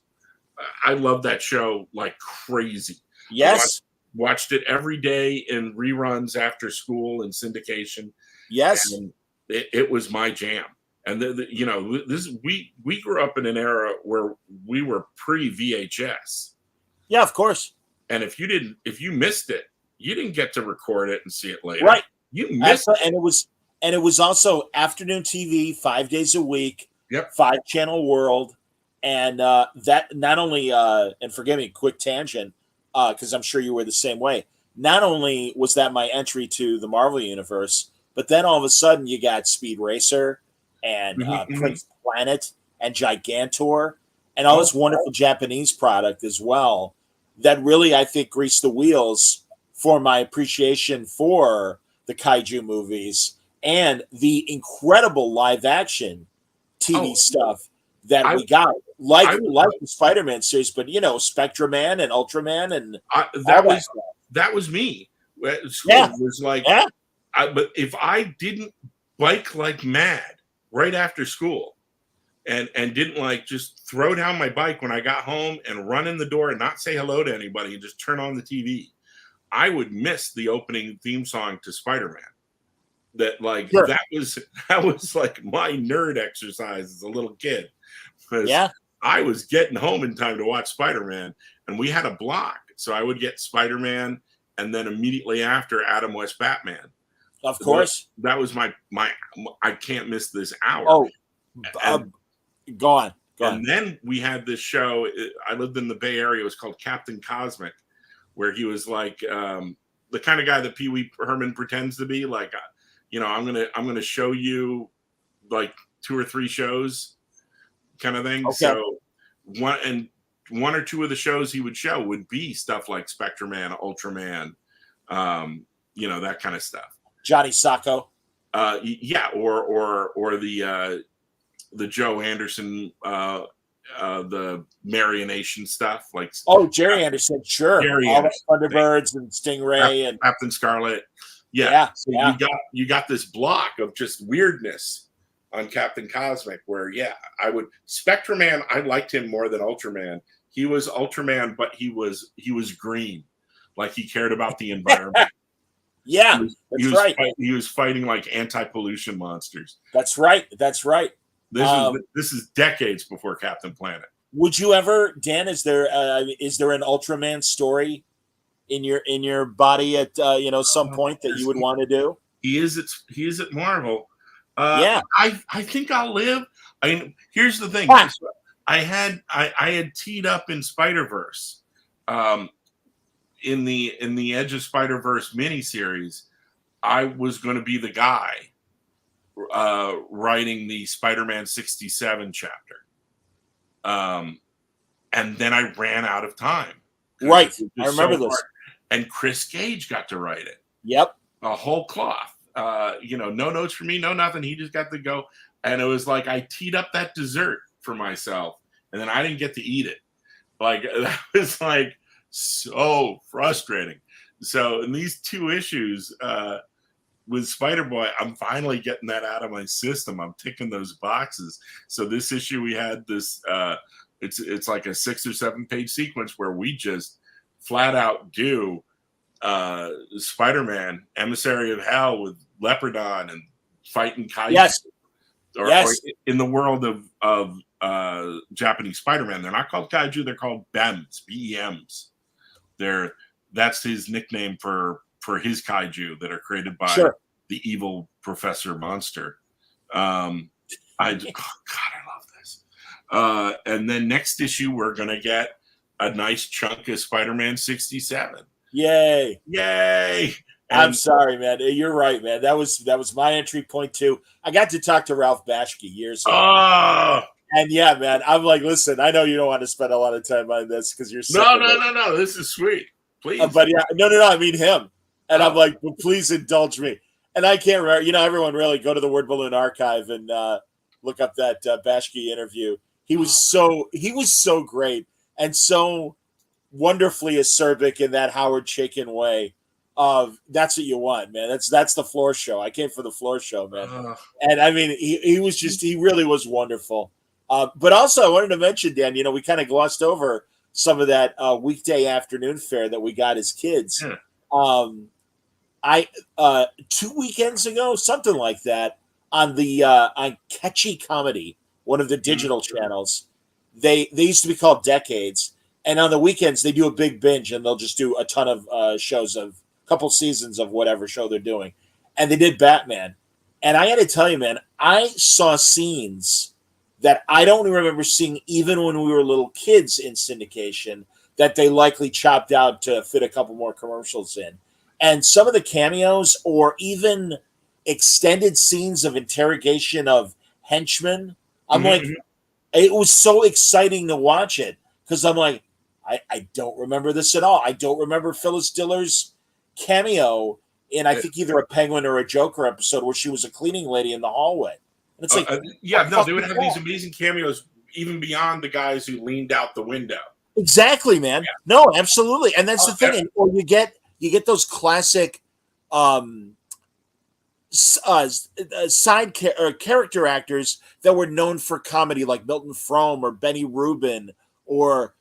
I love that show like crazy. Yes. Watched it every day in reruns after school and syndication. Yes. And it was my jam. And we grew up in an era where we were pre-VHS. Yeah, of course. And if you missed it, you didn't get to record it and see it later. Right. You missed it. And it was also afternoon TV, 5 days a week. Yep. 5-channel world. And that not only and forgive me, quick tangent, because I'm sure you were the same way. Not only was that my entry to the Marvel Universe, but then all of a sudden you got Speed Racer and Prince Planet and Gigantor and all this wonderful Japanese product as well that really, I think, greased the wheels for my appreciation for the kaiju movies and the incredible live action TV stuff that we got, like the Spider-Man series, but Spectrum-Man and Ultraman and that was me. School was like, but if I didn't bike like mad right after school and didn't like just throw down my bike when I got home and run in the door and not say hello to anybody and just turn on the TV, I would miss the opening theme song to Spider-Man. That was like my nerd exercise as a little kid. I was getting home in time to watch Spider-Man, and we had a block. So I would get Spider-Man and then immediately after Adam West Batman. Of course. That was my I can't miss this hour. Oh, go on. And then we had this show. I lived in the Bay Area. It was called Captain Cosmic, where he was like the kind of guy that Pee Wee Herman pretends to be. Like, I'm gonna show you like 2 or 3 shows, kind of thing. Okay. So one or two of the shows he would show would be stuff like Spectrum-Man, Ultraman, that kind of stuff. Johnny Sacco. Or the Joe Anderson, the Marionation stuff, like Jerry Anderson, sure, Jerry all Anderson, the Thunderbirds and Stingray and Captain Scarlet, So you got this block of just weirdness on Captain Cosmic, where I would Spectrum-Man. I liked him more than Ultraman. He was Ultraman, but he was green, like he cared about the environment. That's right. He was fighting like anti-pollution monsters. That's right. This is decades before Captain Planet. Would you ever, Dan? Is there an Ultraman story in your body at some point that you would want to do? He is at Marvel. I think I'll live. Here's the thing. I had teed up in Spider-Verse. In the Edge of Spider-Verse miniseries, I was going to be the guy writing the Spider-Man 67 chapter. And then I ran out of time. Right. I remember this. And Chris Gage got to write it. Yep. A whole cloth. No notes for me, no nothing. He just got to go. And it was like I teed up that dessert for myself, and then I didn't get to eat it. Like, that was like so frustrating. So in these 2 issues with Spider-Boy, I'm finally getting that out of my system. I'm ticking those boxes. So this issue we had this It's like a 6 or 7 page sequence where we just flat out do Spider-Man, Emissary of Hell with Leopardon and fighting kaiju. Yes. Or in the world of Japanese Spider-Man, they're not called kaiju, they're called BEMs, BEMs. That's his nickname for his kaiju that are created by the evil Professor Monster. God, I love this. And then next issue, we're gonna get a nice chunk of Spider-Man 67. Yay! And I'm sorry, man. You're right, man. That was my entry point too. I got to talk to Ralph Bashke years ago. And yeah, man, I'm like, listen, I know you don't want to spend a lot of time on this because you're no. This is sweet. Please. But yeah, no. I mean him. And I'm like, well, please indulge me. And I can't remember. Everyone really go to the Word Balloon archive and look up that Bashke interview. He was so great and so wonderfully acerbic in that Howard Chaykin way. That's what you want, man. That's the floor show. I came for the floor show, man. And I mean, he really was wonderful. But also, I wanted to mention, Dan, we kind of glossed over some of that weekday afternoon fare that we got as kids. Yeah. I 2 weekends ago, something like that, on the on Catchy Comedy, one of the digital channels. They used to be called Decades, and on the weekends they do a big binge, and they'll just do a ton of shows of a couple seasons of whatever show they're doing. And they did Batman, and I got to tell you, man, I saw scenes that I don't remember seeing even when we were little kids in syndication that they likely chopped out to fit a couple more commercials in. And some of the cameos or even extended scenes of interrogation of henchmen, I'm like, it was so exciting to watch it because I'm like, I don't remember this at all. I don't remember Phyllis Diller's cameo in, I think, either a Penguin or a Joker episode where she was a cleaning lady in the hallway. And it's like, they would have these amazing cameos even beyond the guys who leaned out the window. Exactly, man. Yeah. No, absolutely. And that's the thing. Or you get those classic side character actors that were known for comedy, like Milton Frome or Benny Rubin, or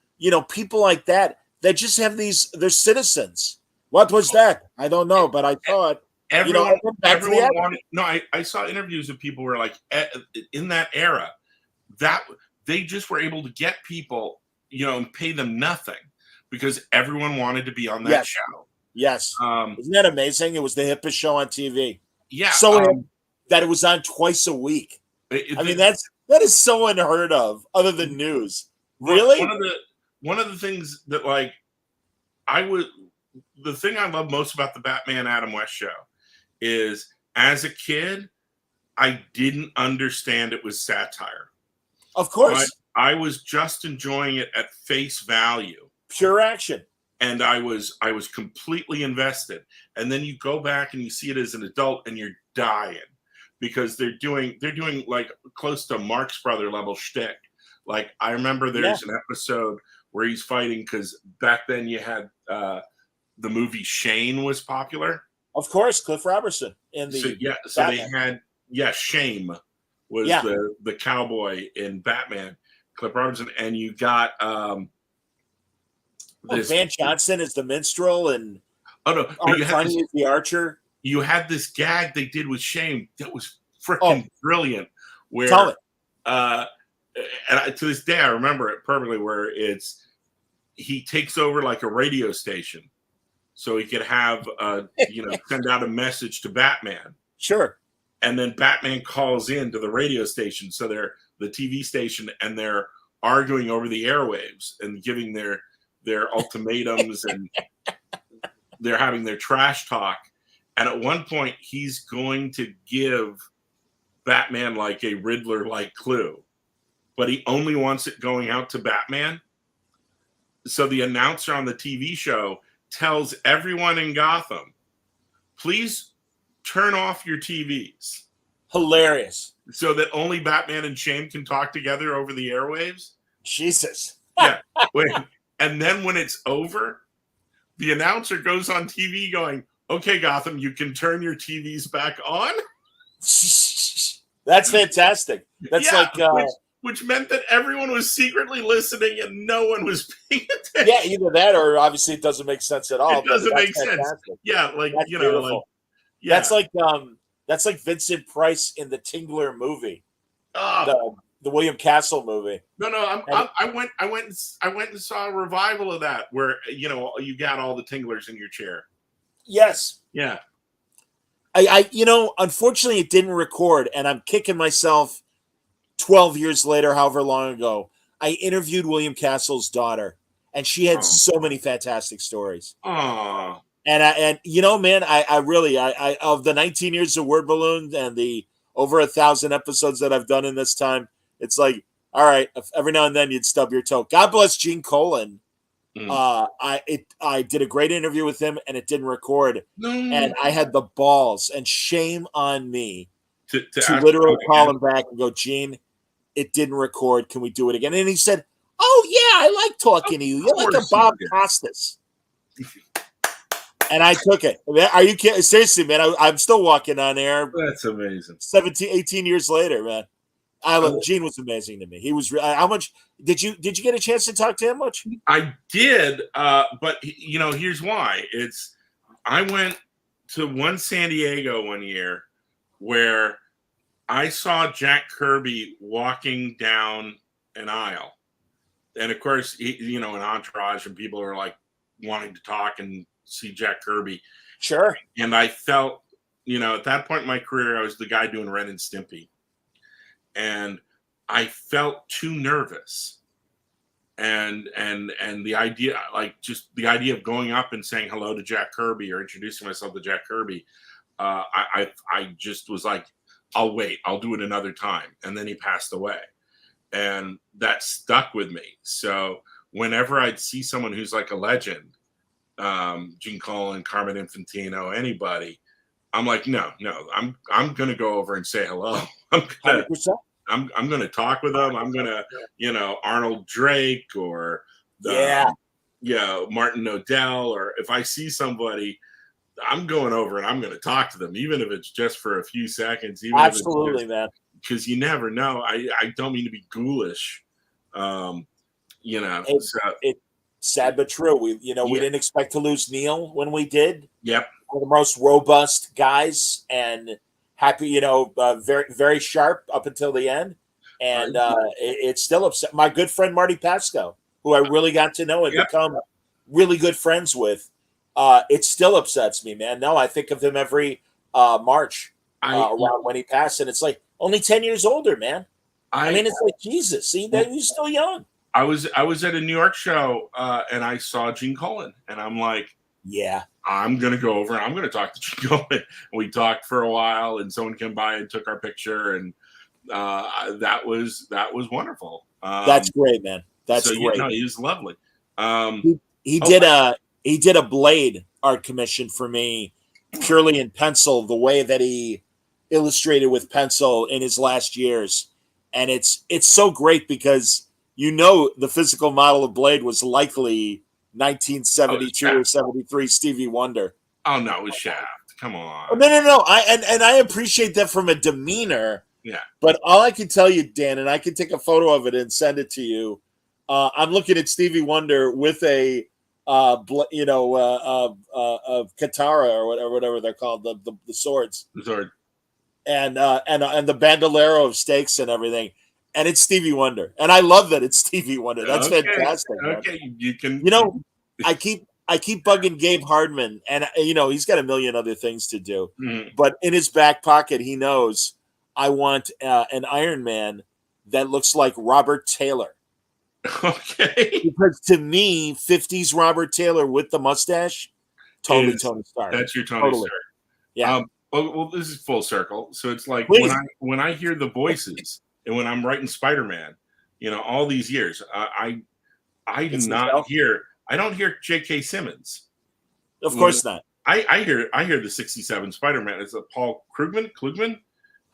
people like that just have they're citizens. What was that? I don't know, but I thought everyone wanted. No, I saw interviews of people who were like, in that era, that they just were able to get people, and pay them nothing because everyone wanted to be on that show. Yes. Isn't that amazing? It was the hippest show on TV. Yeah. So that it was on twice a week. That is so unheard of other than news. Really? One of the things that the thing I love most about the Batman Adam West show is as a kid, I didn't understand it was satire. Of course. I was just enjoying it at face value. Pure action. And I was completely invested. And then you go back and you see it as an adult and you're dying because they're doing like close to Marx Brother level shtick. Like I remember there's an episode where he's fighting because back then you had the movie Shane was popular. Of course, Cliff Robertson in the so they had Shame was the cowboy in Batman. Cliff Robertson, and you got Van Johnson is the minstrel, and you had the archer. You had this gag they did with Shame that was freaking brilliant. Where, and to this day I remember it perfectly. Where he takes over like a radio station, so he could have send out a message to Batman. Sure. And then Batman calls in to the radio station, so they're the TV station, and they're arguing over the airwaves and giving their ultimatums and they're having their trash talk. And at one point he's going to give Batman like a Riddler-like clue, but he only wants it going out to Batman. So the announcer on the TV show tells everyone in Gotham, please turn off your TVs. Hilarious. So that only Batman and Shame can talk together over the airwaves. Jesus. Yeah. And then when it's over, the announcer goes on TV going, okay, Gotham, you can turn your TVs back on. That's fantastic. That's which meant that everyone was secretly listening and no one was paying attention. Yeah, either that or obviously it doesn't make sense at all. It doesn't but make sense. fantastic. Yeah, like That's you know, beautiful. like yeah, That's like Vincent Price in the Tingler movie, oh. the William Castle movie. No, I went and saw a revival of that where you got all the tinglers in your chair. Yes. Yeah. I unfortunately it didn't record, and I'm kicking myself 12 years later, however long ago. I interviewed William Castle's daughter, and she had so many fantastic stories. Oh. And man, I really of the 19 years of Word Balloon and the over 1,000 episodes that I've done in this time, it's like, all right, every now and then you'd stub your toe. God bless Gene Colan. I did a great interview with him, and it didn't record. No. And I had the balls, and shame on me to literally call him back and go, Gene, it didn't record. Can we do it again? And he said, oh yeah, I like talking to you. You're like a Bob Costas. And I took it. Are you kidding? Seriously, man, I'm still walking on air. That's amazing. 18 years later, man. Gene was amazing to me. He was. How much did you get a chance to talk to him much? I did, but here's why. I went to one San Diego one year where I saw Jack Kirby walking down an aisle, and of course, an entourage and people are like wanting to talk and see Jack Kirby. Sure. And I felt, at that point in my career, I was the guy doing Ren and Stimpy. And I felt too nervous. And the idea, just the idea of going up and saying hello to Jack Kirby or introducing myself to Jack Kirby, I just was like, I'll wait. I'll do it another time. And then he passed away. And that stuck with me. So whenever I'd see someone who's like a legend, Gene Colan, Carmen Infantino, anybody, I'm like, no, I'm gonna go over and say hello. I'm gonna talk with them. I'm gonna, Arnold Drake or Martin Odell, or if I see somebody, I'm going over and I'm gonna talk to them, even if it's just for a few seconds. Absolutely, man. Because you never know. I don't mean to be ghoulish. It's sad but true. We didn't expect to lose Neil when we did. Yep. One of the most robust guys and happy, very, very sharp up until the end. And it's still upset. My good friend Marty Pasco, who I really got to know and become really good friends with, it still upsets me, man. No, I think of him every March around when he passed, and it's like only 10 years older, man. I mean, it's like Jesus. See, he's still young. I was at a New York show and I saw Gene Colan, and I'm like, yeah, I'm gonna go over and I'm gonna talk to Gene Colan. And we talked for a while, and someone came by and took our picture, and that was wonderful. That's great, man. That's great. He was lovely. He did a Blade art commission for me, purely in pencil, the way that he illustrated with pencil in his last years, and it's so great because the physical model of Blade was likely 1972 or 73 Stevie Wonder. Oh no, it was Shaft. Come on. No. I appreciate that from a demeanor. Yeah. But all I can tell you, Dan, and I can take a photo of it and send it to you. I'm looking at Stevie Wonder with a katara or whatever they're called, the swords. The sword. And the bandolero of stakes and everything. And it's Stevie Wonder. And I love that it's Stevie Wonder. That's fantastic. Okay, man. You can. I keep bugging Gabe Hardman, and he's got a million other things to do. Mm. But in his back pocket, he knows I want an Iron Man that looks like Robert Taylor. Okay. Because to me, 50s Robert Taylor with the mustache, Tony Stark. That's your Tony Stark. Yeah. Well, this is full circle. So it's like Please. when I hear the voices and when I'm writing Spider-Man, all these years, I don't hear J.K. Simmons. Of course not. I hear the 67 Spider-Man. It's Paul Krugman.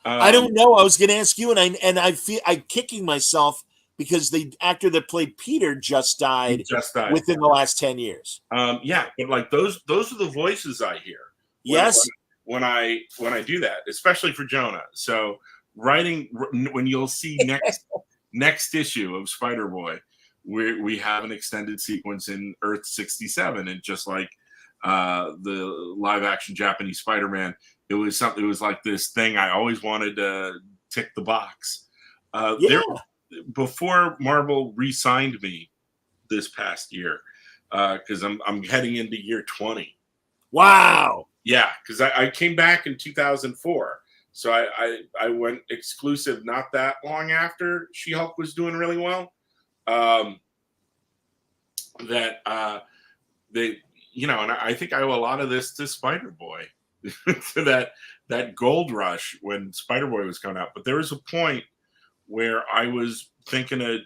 I don't know. I was going to ask you, and I feel I'm kicking myself because the actor that played Peter just died within the last 10 years. Yeah, but like those are the voices I hear. When I do that, especially for Jonah. So writing when you'll see next issue of Spider-Boy, we have an extended sequence in Earth 67, and just like the live action Japanese Spider-Man, it was something. It was like this thing I always wanted to tick the box. Before Marvel re-signed me this past year, because I'm heading into year 20. Wow. Yeah, because I came back in 2004. So I went exclusive not that long after She-Hulk was doing really well. That they, and I think I owe a lot of this to Spider-Boy, to that gold rush when Spider-Boy was coming out. But there was a point where I was thinking of,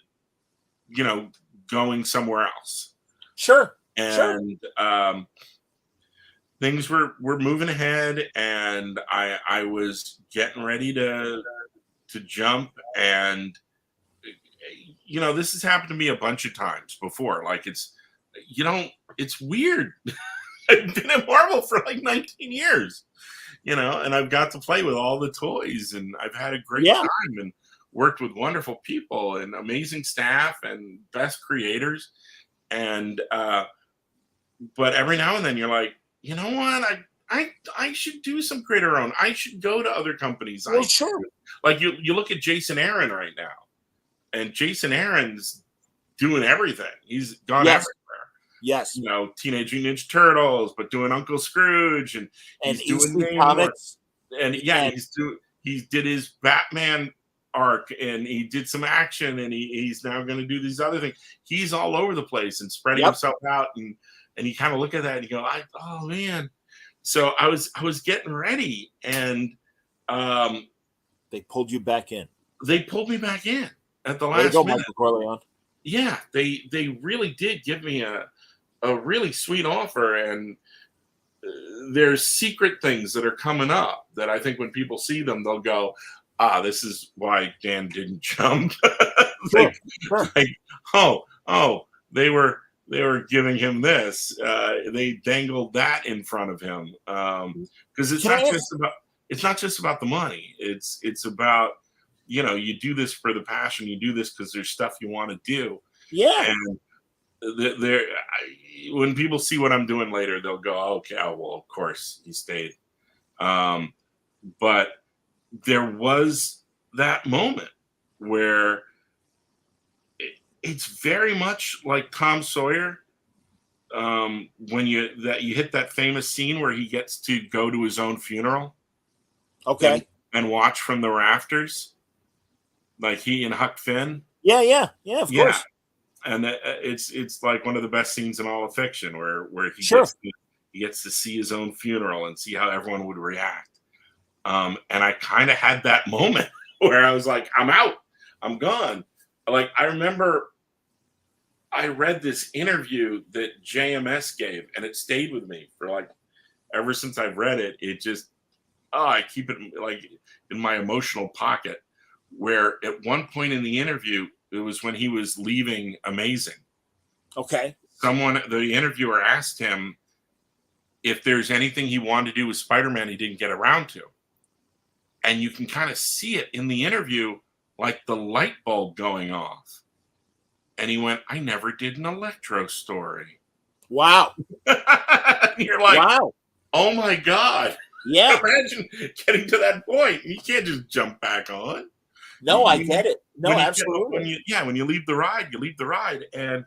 going somewhere else. Sure. And things were moving ahead, and I was getting ready to jump. And this has happened to me a bunch of times before. Like, it's weird. I've been at Marvel for like 19 years, and I've got to play with all the toys, and I've had a great time, and worked with wonderful people and amazing staff and best creators. And but every now and then you're like, you know what? I should do some creator own. I should go to other companies. Well, sure. Like you look at Jason Aaron right now, and Jason Aaron's doing everything. He's gone everywhere. Yes. Teenage Mutant Ninja Turtles, but doing Uncle Scrooge, and he's doing comics. And he did his Batman arc, and he did some action, and he's now going to do these other things. He's all over the place and spreading himself out, and you kind of look at that and you go, oh man. So I was getting ready, and they pulled you back in. They pulled me back in at the last minute. Michael Corleone. Yeah, they really did give me a really sweet offer, and there's secret things that are coming up that I think when people see them, they'll go, this is why Dan didn't jump. They were giving him this. They dangled that in front of him, because it's not just about the money. It's about, you do this for the passion. You do this because there's stuff you want to do. Yeah. And when people see what I'm doing later, they'll go, okay, well, of course he stayed. But there was that moment where it's very much like Tom Sawyer. When you hit that famous scene where he gets to go to his own funeral, okay, and watch from the rafters, like he and Huck Finn. Yeah, of course. And it's like one of the best scenes in all of fiction, where he gets to see his own funeral and see how everyone would react. And I kind of had that moment where I was like, I'm out, I'm gone. Like, I remember I read this interview that JMS gave, and it stayed with me for like, ever since I've read it. It just, I keep it like in my emotional pocket, where at one point in the interview, it was when he was leaving Amazing. Okay. The interviewer asked him if there's anything he wanted to do with Spider-Man he didn't get around to. And you can kind of see it in the interview, like the light bulb going off. And he went, I never did an Electro story. Wow. You're like, wow. Oh my God. Yeah. Imagine getting to that point. You can't just jump back on. No, I get it. No, absolutely. When you leave the ride, you leave the ride. And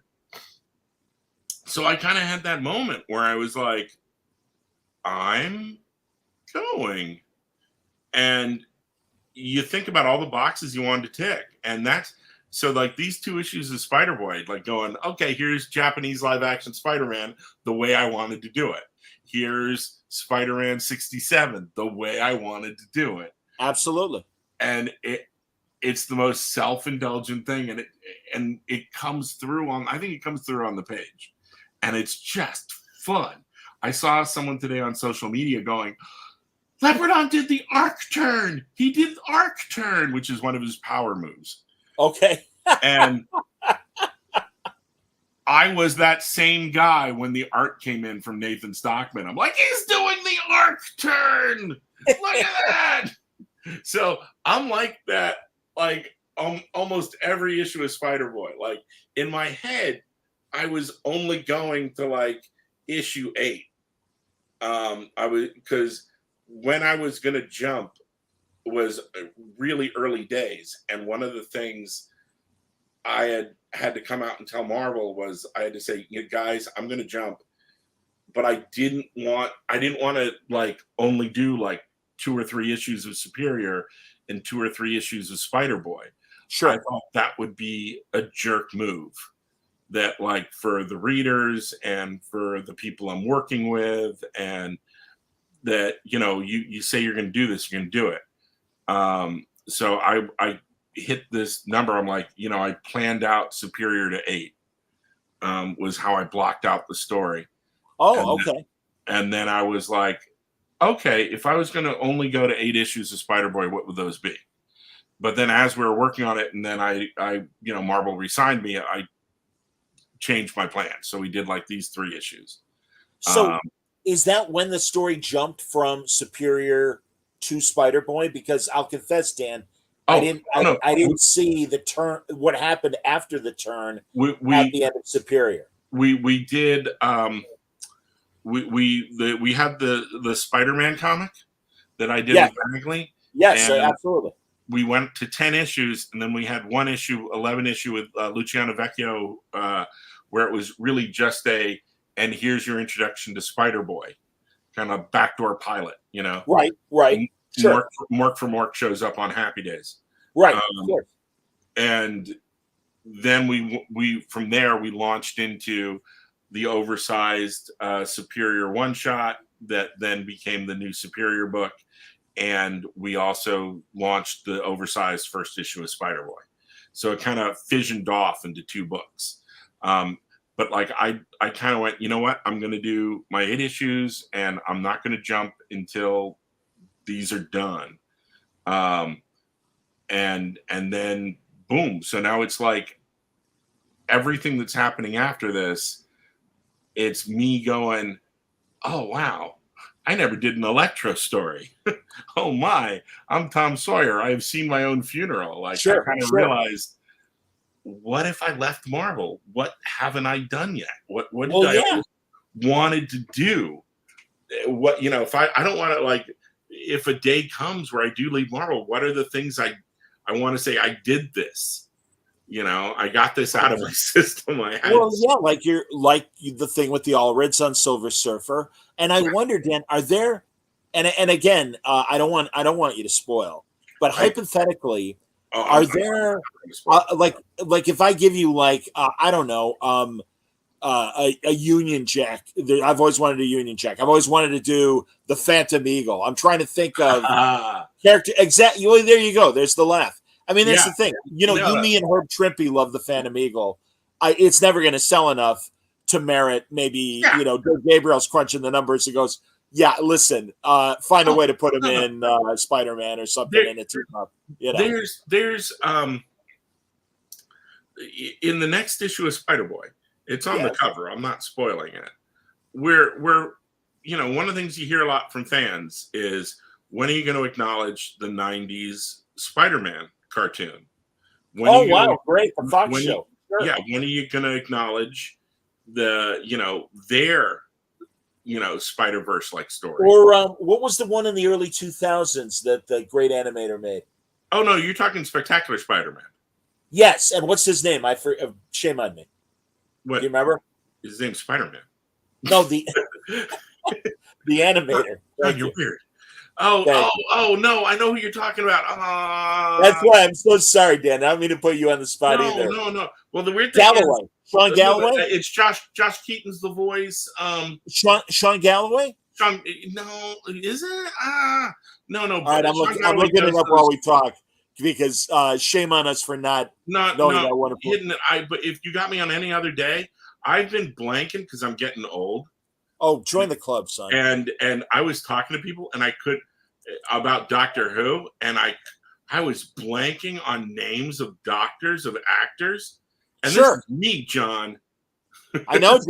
so I kind of had that moment where I was like, I'm going. And you think about all the boxes you wanted to tick. And so like these 2 issues of Spider-Boy, like going, okay, here's Japanese live action Spider-Man the way I wanted to do it. Here's Spider-Man 67 the way I wanted to do it. Absolutely. And it's the most self-indulgent thing, and it comes through I think it comes through on the page, and it's just fun. I saw someone today on social media going, Leopardon did the arc turn. He did arc turn, which is one of his power moves. Okay. And I was that same guy when the art came in from Nathan Stockman. I'm like, he's doing the arc turn. Look at that. So I'm like that. Like, almost every issue of Spider-Boy. Like in my head, I was only going to like issue 8. I was, because when I was gonna jump was really early days, and one of the things I had to come out and tell Marvel was I had to say, you guys, I'm gonna jump, but I didn't want to like only do like 2 or 3 issues of Superior and 2 or 3 issues of Spider-Boy. Sure. I thought that would be a jerk move. That like for the readers and for the people I'm working with, and that, you know, you say you're going to do this, you're going to do it. So I hit this number. I'm like, you know, I planned out Superior to 8 was how I blocked out the story. Oh, and okay. And then I was like, okay, if I was going to only go to 8 issues of Spider-Boy, what would those be? But then as we were working on it, and then I you know, Marvel re-signed me, I changed my plan. So we did like these 3 issues. So is that when the story jumped from Superior to Spider-Boy? Because I'll confess, Dan, I didn't see the turn, what happened after the turn at the end of Superior. We did we had the Spider-Man comic that I did with Bagley. Yes, absolutely. We went to 10 issues, and then we had 1 issue, 11 issue with Luciano Vecchio, where it was really just and here's your introduction to Spider-Boy, kind of backdoor pilot, you know? Right. Sure. Mork from Mork shows up on Happy Days. Right. And then we from there, we launched into the oversized Superior one-shot that then became the new Superior book. And we also launched the oversized first issue of Spider-Boy. So it kind of fissioned off into 2 books. But like I kind of went, you know what? I'm going to do my 8 issues, and I'm not going to jump until these are done. And then boom. So now it's like everything that's happening after this, it's me going, oh, wow. I never did an Electro story. Oh my, I'm Tom Sawyer. I have seen my own funeral. Like I kind of realized, what if I left Marvel? What haven't I done yet? What did I wanted to do? What, you know, if I don't want to, like, if a day comes where I do leave Marvel, what are the things I want to say I did this? You know, I got this out of my system. Like the thing with the All Red Sun Silver Surfer. And I wonder, Dan, are there, and again, I don't want you to spoil, but hypothetically, are there like if I give you like I don't know a Union Jack? I've always wanted a Union Jack. I've always wanted to do the Phantom Eagle. I'm trying to think of character exactly. Well, there you go. There's the laugh. I mean, that's the thing. You know, me and Herb Trimpe love the Phantom Eagle. It's never going to sell enough to merit maybe, you know, Doug Gabriel's crunching the numbers. He goes, yeah, listen, find a way to put him in Spider-Man or something in a team-up. You know? There's in the next issue of Spider-Boy, it's on the cover. I'm not spoiling it. We're you know, one of the things you hear a lot from fans is, when are you going to acknowledge the 90s Spider-Man cartoon? Great. The Fox show. Yeah, when are you going to acknowledge the, you know, their, you know, Spider-Verse like story? Or what was the one in the early 2000s that the great animator made? Oh no, you're talking Spectacular Spider-Man. Yes, and what's his name? Shame on me. What? Do you remember? His name's Spider-Man. No, the the animator. Oh, you're weird. Oh, no, I know who you're talking about. That's why I'm so sorry, Dan. I don't mean to put you on the spot either. No. Well, the weird thing Is, Sean Galloway? It's Josh Keaton's the voice. Sean Galloway? No, is it? No. All right, I'm looking it up while we talk, because shame on us for not knowing that wonderful. But if you got me on any other day, I've been blanking because I'm getting old. Oh, join the club, son. And I was talking to people, and I could about Doctor Who, and I was blanking on names of doctors, of actors. And this is me, John. I know,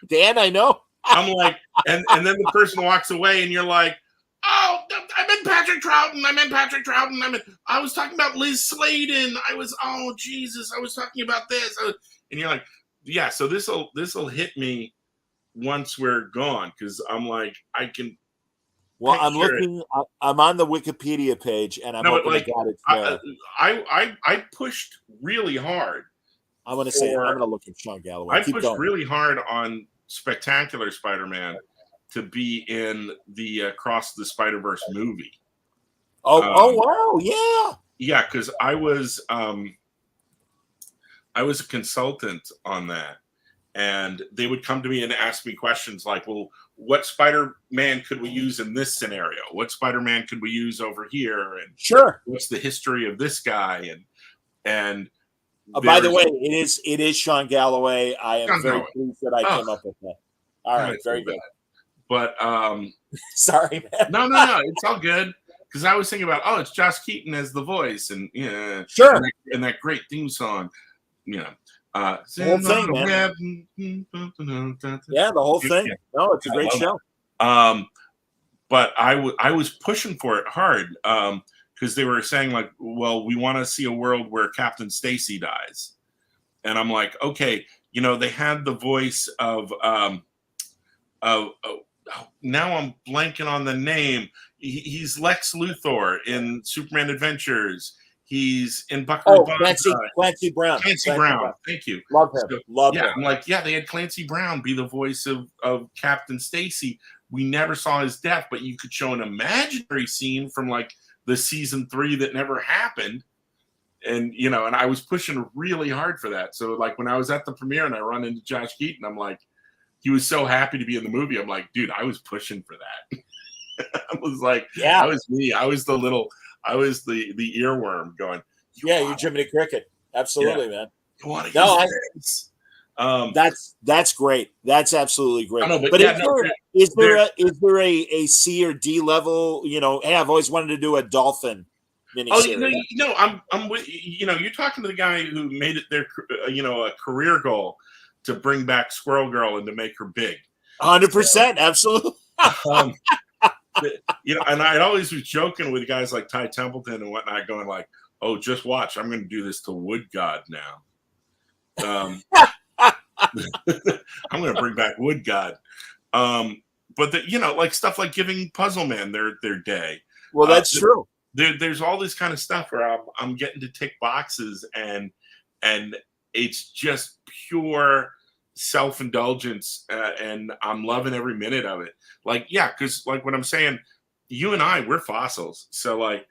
Dan. I know. I'm like, and then the person walks away, and you're like, Oh, I meant Patrick Troughton. I was talking about Liz Sladen. Oh Jesus, I was talking about this. And you're like, yeah. So this'll hit me once we're gone, because I'm like, I can. Well, I'm picture it. looking. I'm on the Wikipedia page, and I'm No, but hoping like, to God it's there. I pushed really hard. I'm going to say, I'm going to look at Sean Galloway. I Keep pushed going. really hard on Spectacular Spider-Man to be in the Across the Spider-Verse movie. Oh wow, yeah. Yeah, because I was a consultant on that, and they would come to me and ask me questions like, well, what Spider-Man could we use in this scenario? What Spider-Man could we use over here? And Sure. what's the history of this guy? And by the way, it is Sean Galloway. I am very pleased that I came up with that. All right, very good. But sorry, man. No, it's all good. Because I was thinking about, it's Josh Keaton as the voice, and sure, and that great theme song, the whole thing, man. Yeah, the whole thing. Yeah. No, it's a great show. But I was pushing for it hard, because they were saying like, well, we want to see a world where Captain Stacy dies, and I'm like, okay, they had the voice of now I'm blanking on the name. He's Lex Luthor in Superman Adventures. He's in Buckaroo Banzai. Clancy Brown. Clancy Brown. Thank you. Love him. Love him. I'm like, yeah, they had Clancy Brown be the voice of Captain Stacy. We never saw his death, but you could show an imaginary scene from like the season 3 that never happened. And, and I was pushing really hard for that. So like when I was at the premiere and I run into Josh Keaton, I'm like, he was so happy to be in the movie. I'm like, dude, I was pushing for that. I was like, yeah, that was me. I was the earworm going. You're Jiminy Cricket. Absolutely, man. You want to use this? That's great. That's absolutely great. Know, but is there a C or D level? Hey, I've always wanted to do a dolphin miniseries. I'm with you're talking to the guy who made it their a career goal to bring back Squirrel Girl and to make her big. 100%, absolutely. And I always was joking with guys like Ty Templeton and whatnot, going like, "Oh, just watch! I'm going to do this to Wood God now. I'm going to bring back Wood God." But like stuff like giving Puzzleman their day. Well, that's true. There's all this kind of stuff where I'm getting to tick boxes, and it's just pure self-indulgence, and I'm loving every minute of it. Like, yeah, because like what I'm saying, you and I, we're fossils. So like,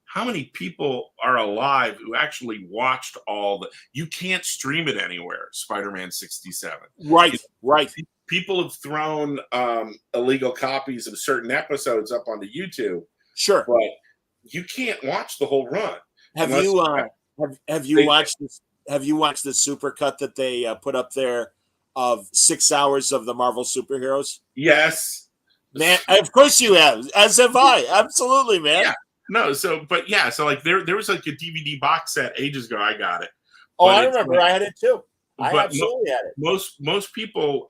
how many people are alive who actually watched all the? You can't stream it anywhere. Spider-Man 67. Right. People have thrown illegal copies of certain episodes up onto YouTube. Sure, but you can't watch the whole run. Have you watched this? Have you watched the supercut that they put up there of 6 hours of the Marvel superheroes? Yes, man. Of course you have. As have I. Absolutely, man. Yeah. No. So like there was like a DVD box set ages ago. I got it. Oh, I remember. I had it too. I absolutely had it. Most people,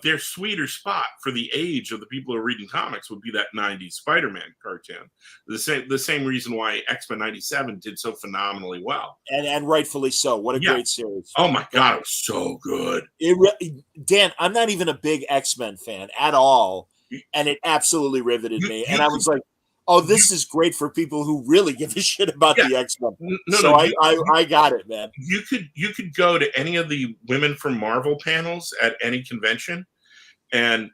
their sweeter spot for the age of the people who are reading comics would be that 90s Spider-Man cartoon. The same reason why X-Men 97 did so phenomenally well. And rightfully so. What a great series. Oh my God, it was so good. Dan, I'm not even a big X-Men fan at all. And it absolutely riveted me. And I was like, oh, this is great for people who really give a shit about the X-Men. I got it, man. You could go to any of the Women from Marvel panels at any convention, and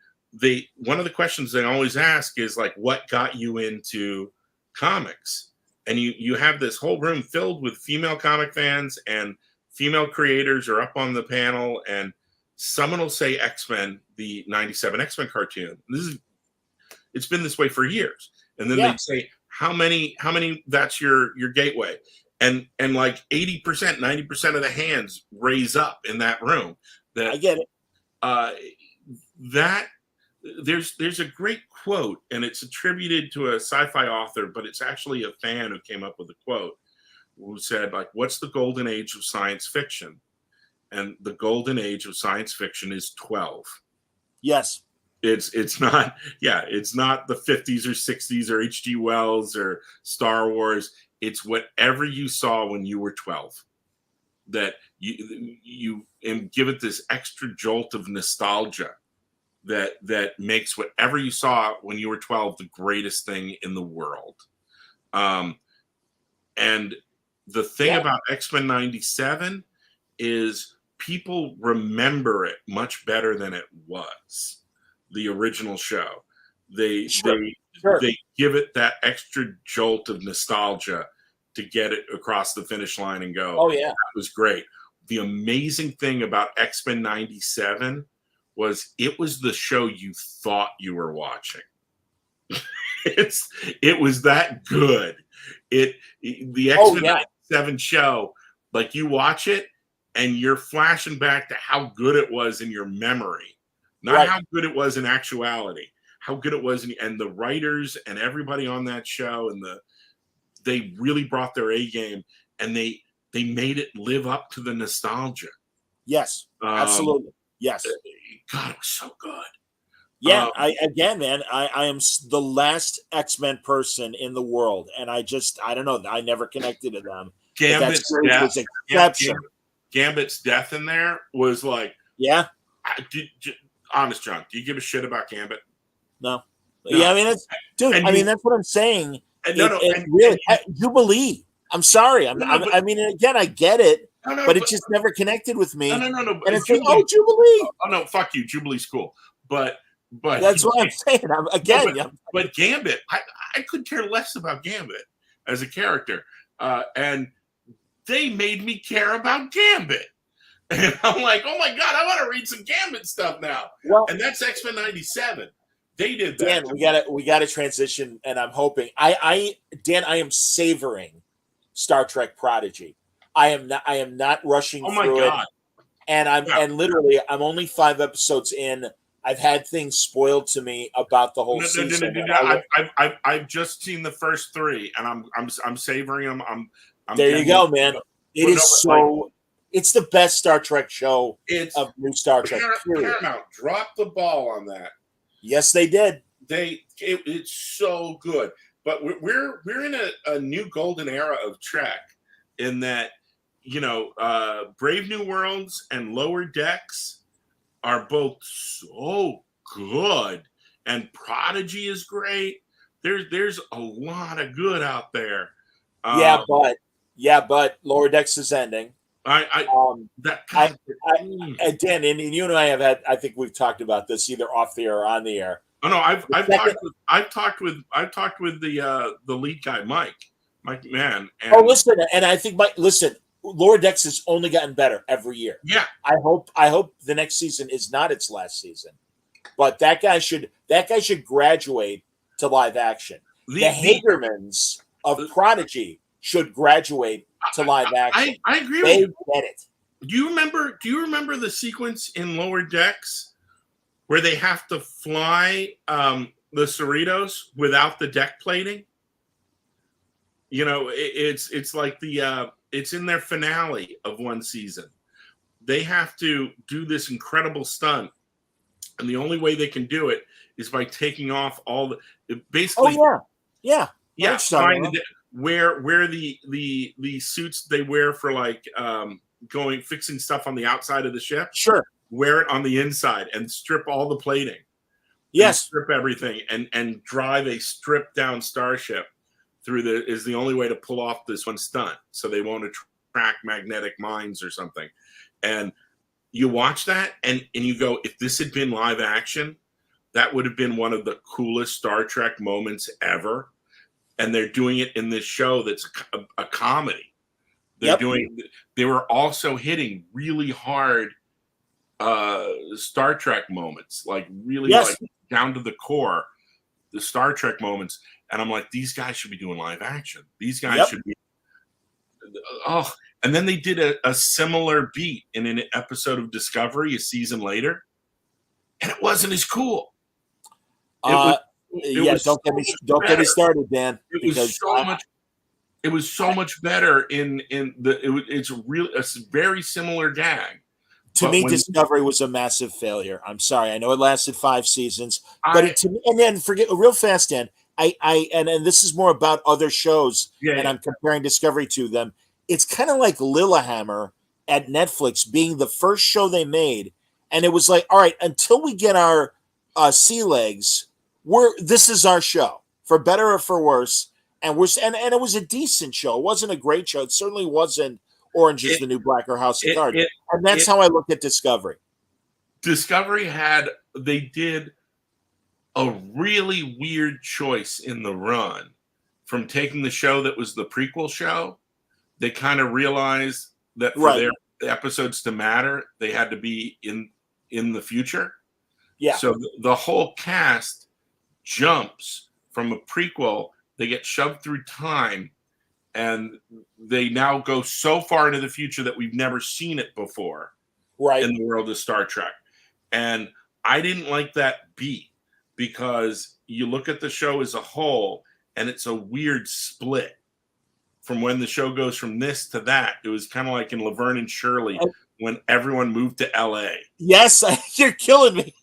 one of the questions they always ask is like, what got you into comics? And you have this whole room filled with female comic fans, and female creators are up on the panel, and someone will say X-Men, the 97 X-Men cartoon. It's been this way for years. And then they'd say, how many that's your gateway? And like 80%, 90% of the hands raise up in that room. I get it. There's a great quote, and it's attributed to a sci-fi author, but it's actually a fan who came up with the quote, who said, like, what's the golden age of science fiction? And the golden age of science fiction is 12. Yes. It's not, yeah, it's not the 50s or 60s or H.G. Wells or Star Wars. It's whatever you saw when you were 12 that you and give it this extra jolt of nostalgia that makes whatever you saw when you were 12 the greatest thing in the world. And the thing about X-Men 97 is people remember it much better than it was. The original show, they give it that extra jolt of nostalgia to get it across the finish line and go, oh yeah, that was great. The amazing thing about X-Men 97 was it was the show you thought you were watching. It was that good. The X-Men 97 show, like you watch it and you're flashing back to how good it was in your memory. Not how good it was in actuality, how good it was. And the writers and everybody on that show they really brought their A game and they made it live up to the nostalgia. Yes, absolutely. Yes. God, it was so good. Yeah, I am the last X-Men person in the world. And I don't know. I never connected to them. Gambit's death in there was like, honest, John, do you give a shit about Gambit? No. Yeah, I mean, that's what I'm saying. Jubilee. I'm sorry. I mean, again, I get it, but it just never connected with me. No. And it's like, Jubilee. Oh no, fuck you. Jubilee's cool, but that's what I'm saying. But Gambit, I could care less about Gambit as a character, and they made me care about Gambit. And I'm like, oh my God, I want to read some Gambit stuff now. Well, and that's X-Men 97. They did that. Dan, we gotta transition, and I'm hoping Dan, I am savoring Star Trek Prodigy. I am not rushing through it. And and literally I'm only 5 episodes in. I've had things spoiled to me about the whole season. I've just seen the first 3, and I'm savoring them. I'm there you go, man. It's the best Star Trek show of new Star Trek. Paramount dropped the ball on that. Yes, they did. It's so good. But we're in a new golden era of Trek, in that Brave New Worlds and Lower Decks are both so good, and Prodigy is great. There's a lot of good out there. But Lower Decks is ending. Dan, and you and I have had. I think we've talked about this either off the air or on the air. Oh no, I've talked with the lead guy, Mike Mann. And listen, and I think Lower Decks has only gotten better every year. Yeah, I hope the next season is not its last season, but that guy should graduate to live action. The Hagermans of Prodigy should graduate to live action. I agree with you. Get it. Do you remember the sequence in Lower Decks where they have to fly the Cerritos without the deck plating? It's like it's in their finale of one season. They have to do this incredible stunt, and the only way they can do it is by taking off all the basically. Oh yeah. Where the suits they wear for like fixing stuff on the outside of the ship. Sure. Wear it on the inside and strip all the plating. Yes. Strip everything and drive a stripped down starship is the only way to pull off this one stunt, so they won't attract magnetic mines or something. And you watch that and you go, if this had been live action, that would have been one of the coolest Star Trek moments ever. And they're doing it in this show that's a comedy. They were also hitting really hard Star Trek moments, like really like down to the core, the Star Trek moments. And I'm like, these guys should be doing live action. These guys should be. Oh, and then they did a similar beat in an episode of Discovery a season later, and it wasn't as cool. Don't get me started, Dan. It was so much better it's a very similar gag, To me, Discovery was a massive failure. I'm sorry. I know it lasted 5 seasons, but to me, and then forget real fast, Dan. And this is more about other shows, and I'm comparing Discovery to them. It's kind of like Lilyhammer at Netflix being the first show they made, and it was like, all right, until we get our sea legs, this is our show, for better or for worse. And it was a decent show. It wasn't a great show. It certainly wasn't Orange is the New Black or House of Cards. And that's how I look at Discovery. Discovery they did a really weird choice in the run from taking the show that was the prequel show. They kind of realized that for their episodes to matter, they had to be in the future. Yeah. So the whole cast jumps from a prequel. They get shoved through time, and they now go so far into the future that we've never seen it before in the world of Star Trek. And I didn't like that beat because you look at the show as a whole, and it's a weird split from when the show goes from this to that. It was kind of like in Laverne and Shirley when everyone moved to L.A. Yes, you're killing me.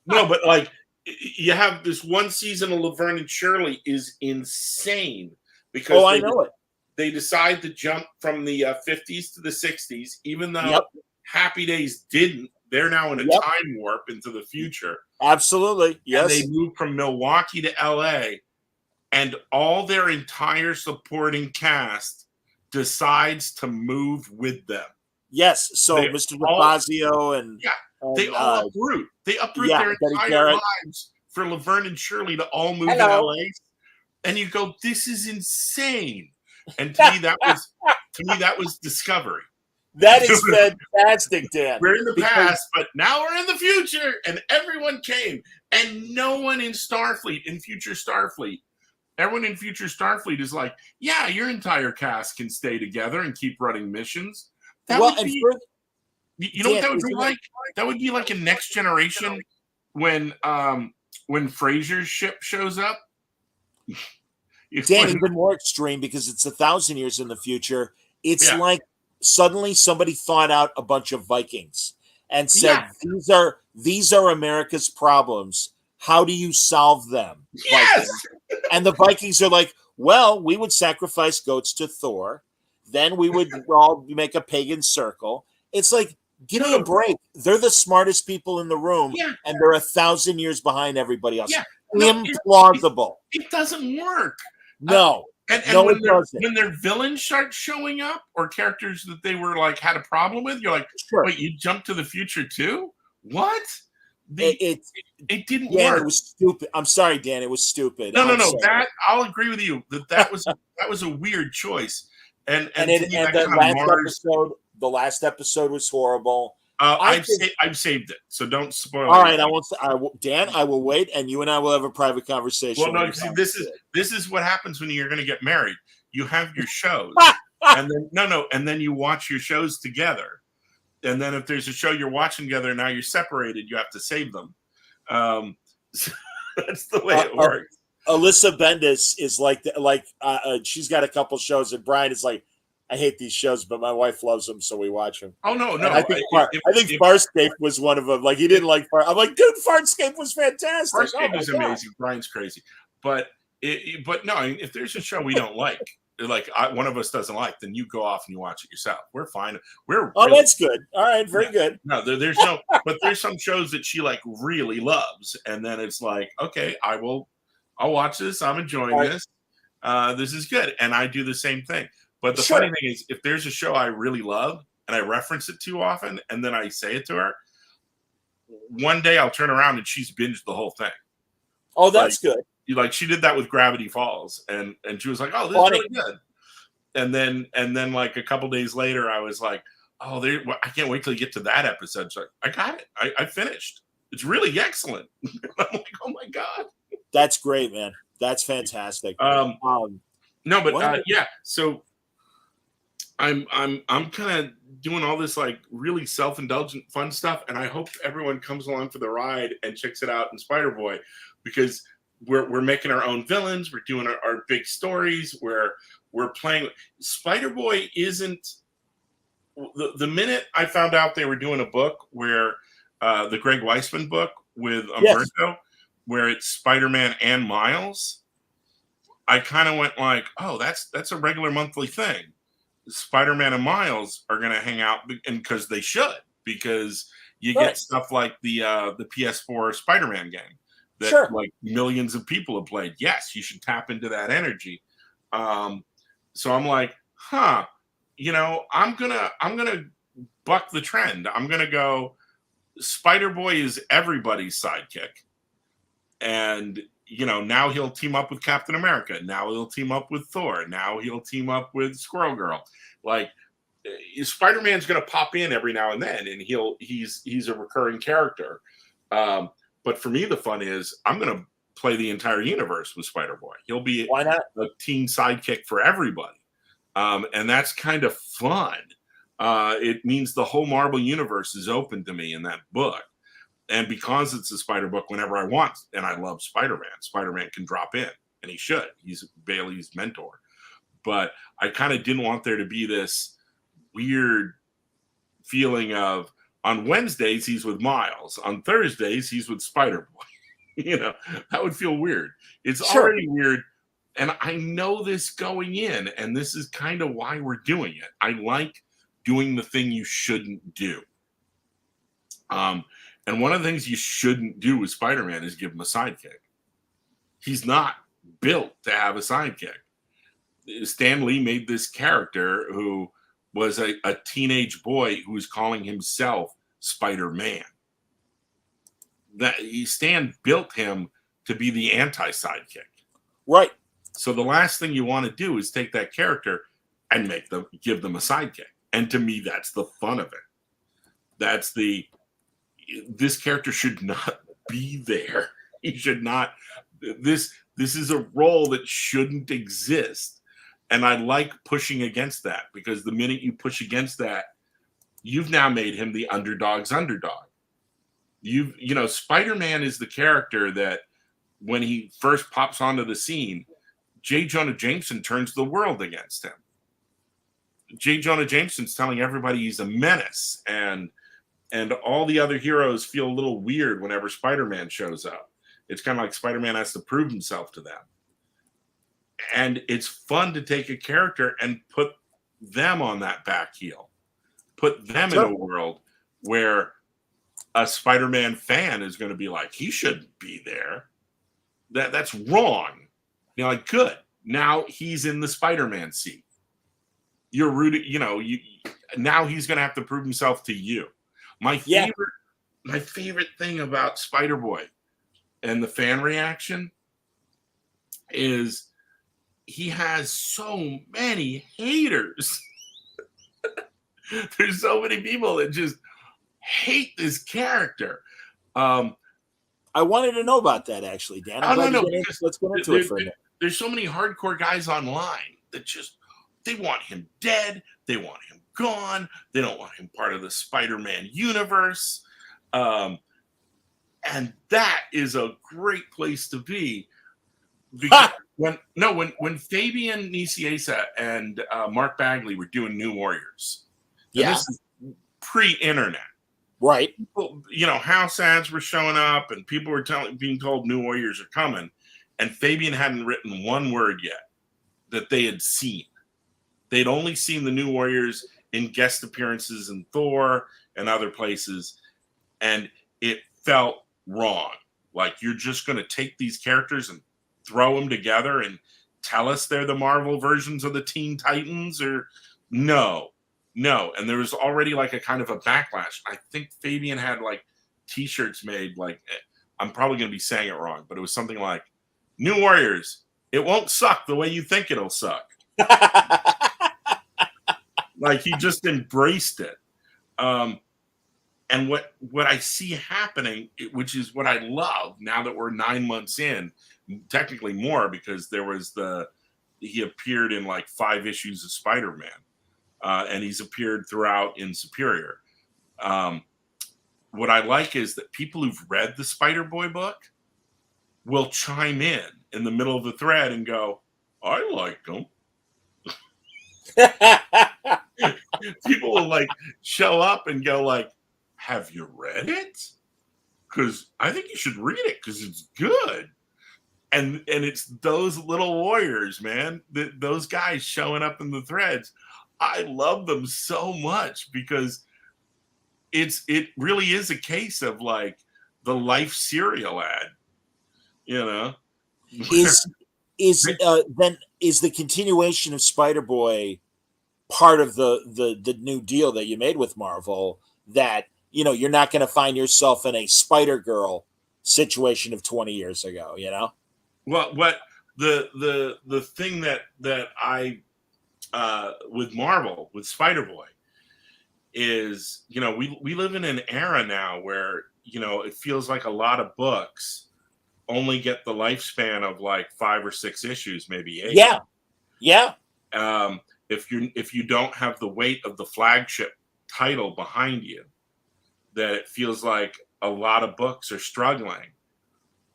No, but like you have this one season of Laverne and Shirley is insane because I know it. They decide to jump from the 50s to the 60s, even though Happy Days didn't. They're now in a time warp into the future. Absolutely. Yes. And they move from Milwaukee to LA, and all their entire supporting cast decides to move with them. Yes. So Mr. DeFazio and they all uproot. They uproot their entire lives for Laverne and Shirley to all move to LA. And you go, this is insane. And to me, that was Discovery. That is fantastic, Dan. We're in the past, but now we're in the future, and everyone came. And no one in future Starfleet, everyone in future Starfleet is like, yeah, your entire cast can stay together and keep running missions. You know what that would be like? That would be like a Next Generation when Fraser's ship shows up. Dan, even more extreme because it's 1,000 years in the future. It's like suddenly somebody thought out a bunch of Vikings and said, these are America's problems. How do you solve them? Yes! Vikings? And the Vikings are like, well, we would sacrifice goats to Thor. Then we would all make a pagan circle. It's like, give me a break. They're the smartest people in the room, and they're 1,000 years behind everybody else. Yeah. Implausible. It doesn't work. No. And when their villains start showing up, or characters that they were like had a problem with, you're like, wait, you jumped to the future too? What? It didn't work. It was stupid. I'm sorry, Dan. It was stupid. No. That I'll agree with you. That was a weird choice. And the last episode was horrible. I've saved it, so don't spoil. All right, I won't. Dan, I will wait, and you and I will have a private conversation. Well, no, see, this is what happens when you're going to get married. You have your shows, and then and then you watch your shows together, and then if there's a show you're watching together, now you're separated. You have to save them. That's the way it works. Alyssa Bendis is like she's got a couple shows, and Brian is like, I hate these shows, but my wife loves them, so we watch them. Oh no! And I think Farscape was one of them. Like he didn't like I'm like, dude, Farscape was fantastic. Farscape was amazing. Brian's crazy, but no. If there's a show we don't like one of us doesn't like, then you go off and you watch it yourself. We're fine. That's good. All right, very good. No, there's but there's some shows that she like really loves, and then it's like, okay, I'll watch this. I'm enjoying this. This is good, and I do the same thing. But the funny thing is, if there's a show I really love and I reference it too often, and then I say it to her, one day I'll turn around and she's binged the whole thing. Oh, that's good. Like she did that with Gravity Falls, and she was like, "Oh, this is really good." And then like a couple days later, I was like, "Oh, I can't wait till you get to that episode." So I got it. I finished. It's really excellent. I'm like, "Oh my god, that's great, man. That's fantastic." No, but so. I'm kind of doing all this like really self-indulgent fun stuff, and I hope everyone comes along for the ride and checks it out in Spider-Boy, because we're making our own villains, we're doing our big stories, we're playing. Spider-Boy isn't the minute I found out they were doing a book where the Greg Weisman book with Yes. Umberto, where it's Spider-Man and Miles, I kind of went like, oh, that's a regular monthly thing. Spider-Man and Miles are going to hang out, and because they should, because you Right. get stuff like the PS4 Spider-Man game that Sure. like millions of people have played. Yes, you should tap into that energy. So I'm like, huh, I'm gonna buck the trend. I'm gonna go. Spider-Boy is everybody's sidekick, and now he'll team up with Captain America. Now he'll team up with Thor. Now he'll team up with Squirrel Girl. Like, Spider-Man's going to pop in every now and then, and he's a recurring character. But for me, the fun is I'm going to play the entire universe with Spider-Boy. He'll be Why not? a teen sidekick for everybody, and that's kind of fun. It means the whole Marvel universe is open to me in that book. And because it's a Spider book, whenever I want, and I love Spider-Man, Spider-Man can drop in, and he should. He's Bailey's mentor. But I kind of didn't want there to be this weird feeling of, on Wednesdays, he's with Miles. On Thursdays, he's with Spider-Boy. That would feel weird. It's Sure. already weird. And I know this going in, and this is kind of why we're doing it. I like doing the thing you shouldn't do. And one of the things you shouldn't do with Spider-Man is give him a sidekick. He's not built to have a sidekick. Stan Lee made this character who was a teenage boy who was calling himself Spider-Man. Stan built him to be the anti-sidekick. Right. So the last thing you want to do is take that character and give them a sidekick. And to me, that's the fun of it. This character should not be there. He should not. This is a role that shouldn't exist. And I like pushing against that, because the minute you push against that, you've now made him the underdog's underdog. Spider-Man is the character that when he first pops onto the scene, J. Jonah Jameson turns the world against him. J. Jonah Jameson's telling everybody he's a menace, and all the other heroes feel a little weird whenever Spider-Man shows up. It's kind of like Spider-Man has to prove himself to them. And it's fun to take a character and put them on that back heel. Put them in a world where a Spider-Man fan is going to be like, he shouldn't be there. That's wrong. Like, good. Now he's in the Spider-Man seat. You're rooting, now he's going to have to prove himself to you. My favorite thing about Spider-Boy and the fan reaction is he has so many haters. There's so many people that just hate this character. I wanted to know about that, actually, Dan. Let's go into it for a minute. There's so many hardcore guys online that they want him dead. They want him gone. They don't want him part of the Spider-Man universe. And that is a great place to be. Because when Fabian Nicieza and Mark Bagley were doing New Warriors, this is pre-internet. Right. People, house ads were showing up, and people were being told New Warriors are coming, and Fabian hadn't written one word yet that they had seen. They'd only seen the New Warriors in guest appearances in Thor and other places, and it felt wrong. Like, you're just going to take these characters and throw them together and tell us they're the Marvel versions of the Teen Titans? Or no. And there was already like a kind of a backlash. I think Fabian had like T-shirts made, like, I'm probably going to be saying it wrong, but it was something like, New Warriors, it won't suck the way you think it'll suck. Like, he just embraced it. And what I see happening, which is what I love now that we're 9 months in, technically more, because he appeared in like 5 issues of Spider-Man, and he's appeared throughout in Superior. What I like is that people who've read the Spider-Boy book will chime in the middle of the thread and go, I like him. People will like show up and go like, have you read it? Because I think you should read it because it's good. And it's those little warriors, man. Those guys showing up in the threads. I love them so much because it really is a case of like the Life cereal ad, you know. Is the continuation of Spider-Boy part of the new deal that you made with Marvel, that you're not going to find yourself in a Spider-Girl situation of 20 years ago, Well, what the thing that I with Marvel, with Spider-Boy, is we live in an era now where it feels like a lot of books only get the lifespan of like 5 or 6 issues, maybe 8. Yeah. If you don't have the weight of the flagship title behind you, that it feels like a lot of books are struggling.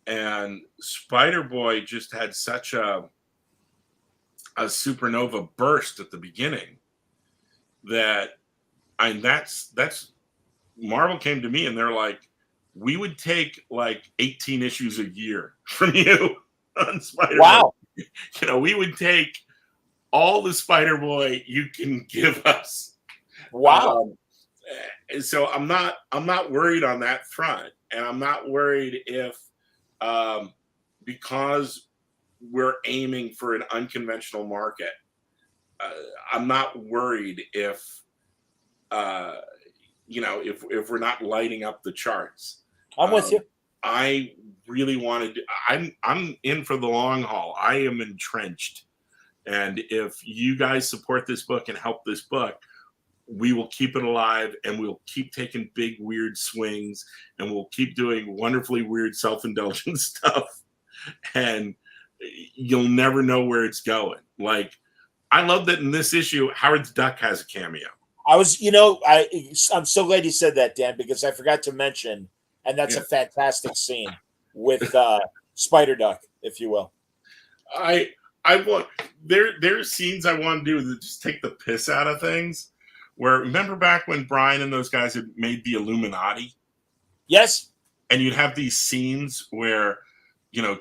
And Spider-Boy just had such a supernova burst at the beginning that that's Marvel came to me and they're like, we would take like 18 issues a year from you on Spider-Boy. Wow. We would take all the Spider-Boy you can give us. Wow. So I'm not worried on that front, and I'm not worried if because we're aiming for an unconventional market. I'm not worried if if we're not lighting up the charts. I'm with you. I really wanted to, I'm in for the long haul. I am entrenched. And if you guys support this book and help this book, we will keep it alive, and we'll keep taking big, weird swings, and we'll keep doing wonderfully weird, self-indulgent stuff. And you'll never know where it's going. Like, I love that in this issue, Howard the Duck has a cameo. I'm so glad you said that, Dan, because I forgot to mention, and that's a fantastic scene with Spider Duck, if you will. I want there's scenes I want to do that just take the piss out of things. Where, remember back when Brian and those guys had made the Illuminati? Yes. And you'd have these scenes where,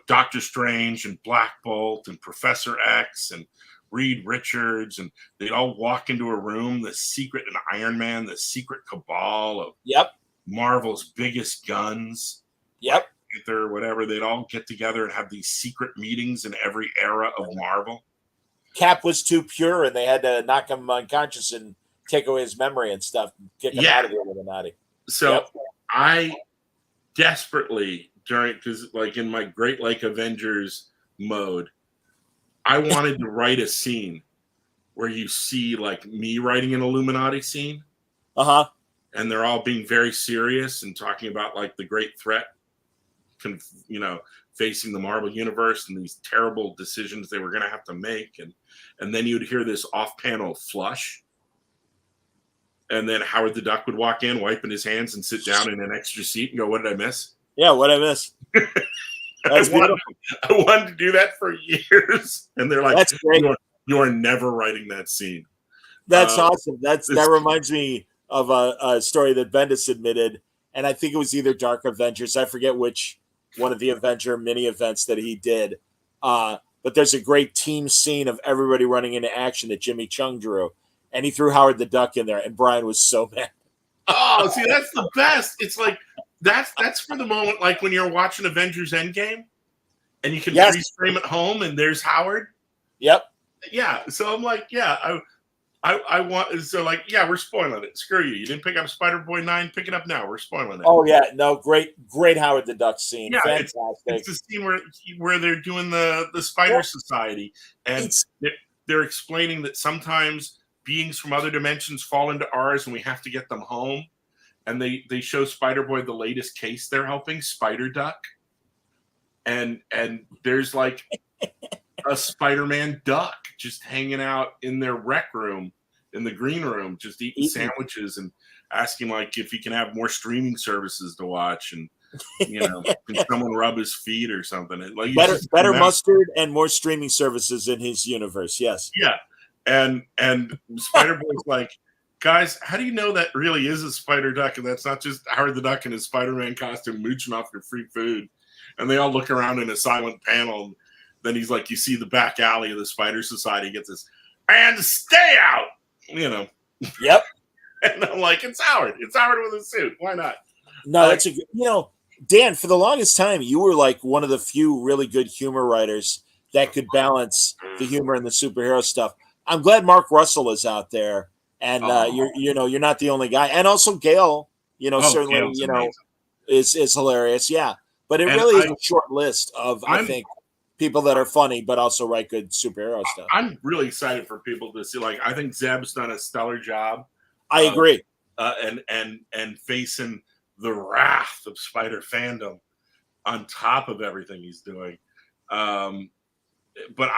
Doctor Strange and Black Bolt and Professor X and Reed Richards, and they'd all walk into a room, the secret, and Iron Man, the secret cabal of Marvel's biggest guns. Yep. Or whatever, they'd all get together and have these secret meetings in every era of Marvel. Cap was too pure, and they had to knock him unconscious and take away his memory and stuff, kick him out of the Illuminati. So I desperately, because like in my Great Lake Avengers mode, I wanted to write a scene where you see like me writing an Illuminati scene. And they're all being very serious and talking about like the great threat, facing the Marvel universe and these terrible decisions they were going to have to make. And then you'd hear this off-panel flush. And then Howard the Duck would walk in, wiping his hands, and sit down in an extra seat and go, "What did I miss?" Yeah, what I miss. That's I wanted to do that for years. And they're like, "That's great. You are never writing that scene." That's awesome. That reminds me of a story that Bendis admitted, and I think it was either Dark Avengers. I forget which one of the Avenger mini events that he did. But there's a great team scene of everybody running into action that Jimmy Chung drew. And he threw Howard the Duck in there, and Brian was so mad. Oh, see, that's the best. It's like that's for the moment, like when you're watching Avengers Endgame, and you can freeze frame at home, and there's Howard. Yep. Yeah. So I'm like, I want. So like, we're spoiling it. Screw you. You didn't pick up Spider-Boy 9. Pick it up now. We're spoiling it. Oh yeah, no, great Howard the Duck scene. Yeah, fantastic. It's the scene where they're doing the Spider Society, and they're explaining that sometimes beings from other dimensions fall into ours and we have to get them home. And they show Spider-Boy the latest case they're helping, Spider Duck. And there's like a Spider-Man duck just hanging out in their rec room, in the green room, just eating sandwiches and asking like if he can have more streaming services to watch, and can someone rub his feet or something. Like better mustard and more streaming services in his universe. Yes. Yeah. And Spider Boy's like, guys, how do you know that really is a spider duck and that's not just Howard the Duck in his Spider-Man costume mooching off your free food? And they all look around in a silent panel. And then he's like, you see the back alley of the Spider Society gets this, and stay out, Yep. And I'm like, it's Howard. It's Howard with a suit. Why not? No, that's a good, Dan, for the longest time, you were like one of the few really good humor writers that could balance the humor and the superhero stuff. I'm glad Mark Russell is out there, and you're not the only guy. And also Gail, certainly, Gail's is hilarious. Yeah, but it really is a short list of I think people that are funny but also write good superhero stuff. I'm really excited for people to see. Like, I think Zeb's done a stellar job. I agree. And facing the wrath of Spider fandom on top of everything he's doing. But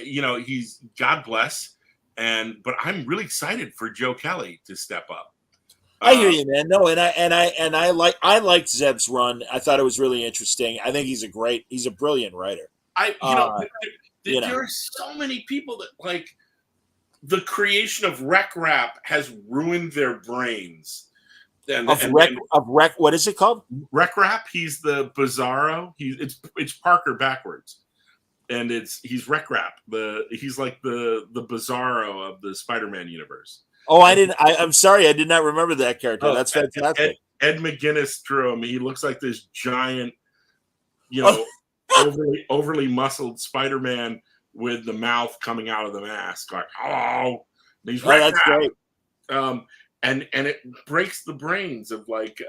he's God bless, but I'm really excited for Joe Kelly to step up. I hear you, man. No, I liked Zeb's run. I thought it was really interesting. I think he's a brilliant writer. There are so many people that like the creation of Rec Rap has ruined their brains. Rec, what is it called? Rec Rap. He's the Bizarro. It's Parker backwards. And he's Rec Rap. He's like the Bizarro of the Spider-Man universe. Oh, I'm sorry, I did not remember that character. That's fantastic. Ed McGuinness drew him. He looks like this giant, overly muscled Spider-Man with the mouth coming out of the mask, like hello. And he's that's great. And it breaks the brains of like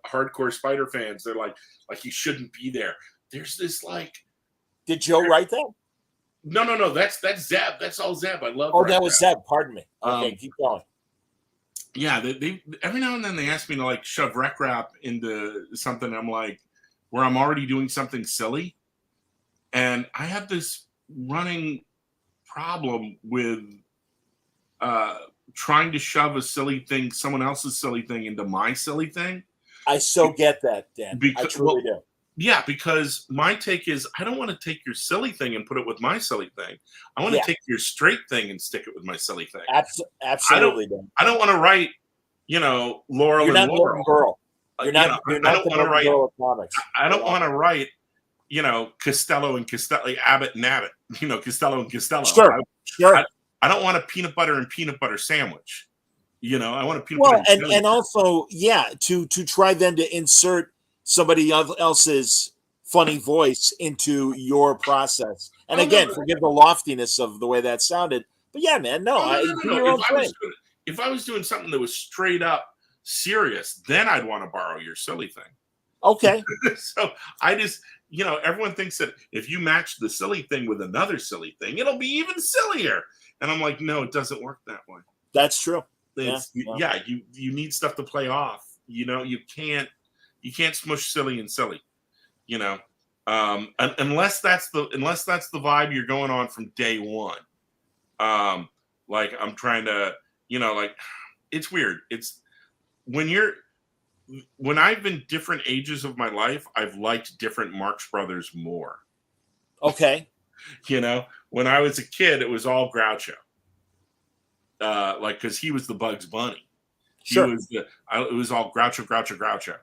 hardcore Spider fans. They're like he shouldn't be there. There's this like. Did Joe write that? No. That's Zeb. That's all Zeb. I love. Oh, that was Zeb. Pardon me. Okay, keep going. Yeah, they every now and then they ask me to like shove Rec Rap into something. I'm like, where I'm already doing something silly, and I have this running problem with trying to shove someone else's silly thing into my silly thing. I so get that, Dan. I truly do. Yeah, because my take is I don't want to take your silly thing and put it with my silly thing. I want to take your straight thing and stick it with my silly thing. Absolutely. I don't want to write, Laurel You're and Laurel. Girl. You're not I don't want to write. Comics. I don't want to write, Costello and Costello, Abbott and Abbott. Costello and Costello. Sure. I don't want a peanut butter and peanut butter sandwich. I want a peanut butter. And also, to try then to insert somebody else's funny voice into your process. And again, forgive the loftiness of the way that sounded. But yeah, man, no. If I was doing something that was straight up serious, then I'd want to borrow your silly thing. Okay. So I just, everyone thinks that if you match the silly thing with another silly thing, it'll be even sillier. And I'm like, no, it doesn't work that way. That's true. You need stuff to play off. You can't smush silly and silly, unless that's the vibe you're going on from day one. Like I'm trying to, it's weird. It's when I've been different ages of my life, I've liked different Marx Brothers more. Okay. When I was a kid, it was all Groucho. Because he was the Bugs Bunny. Sure. It was all Groucho.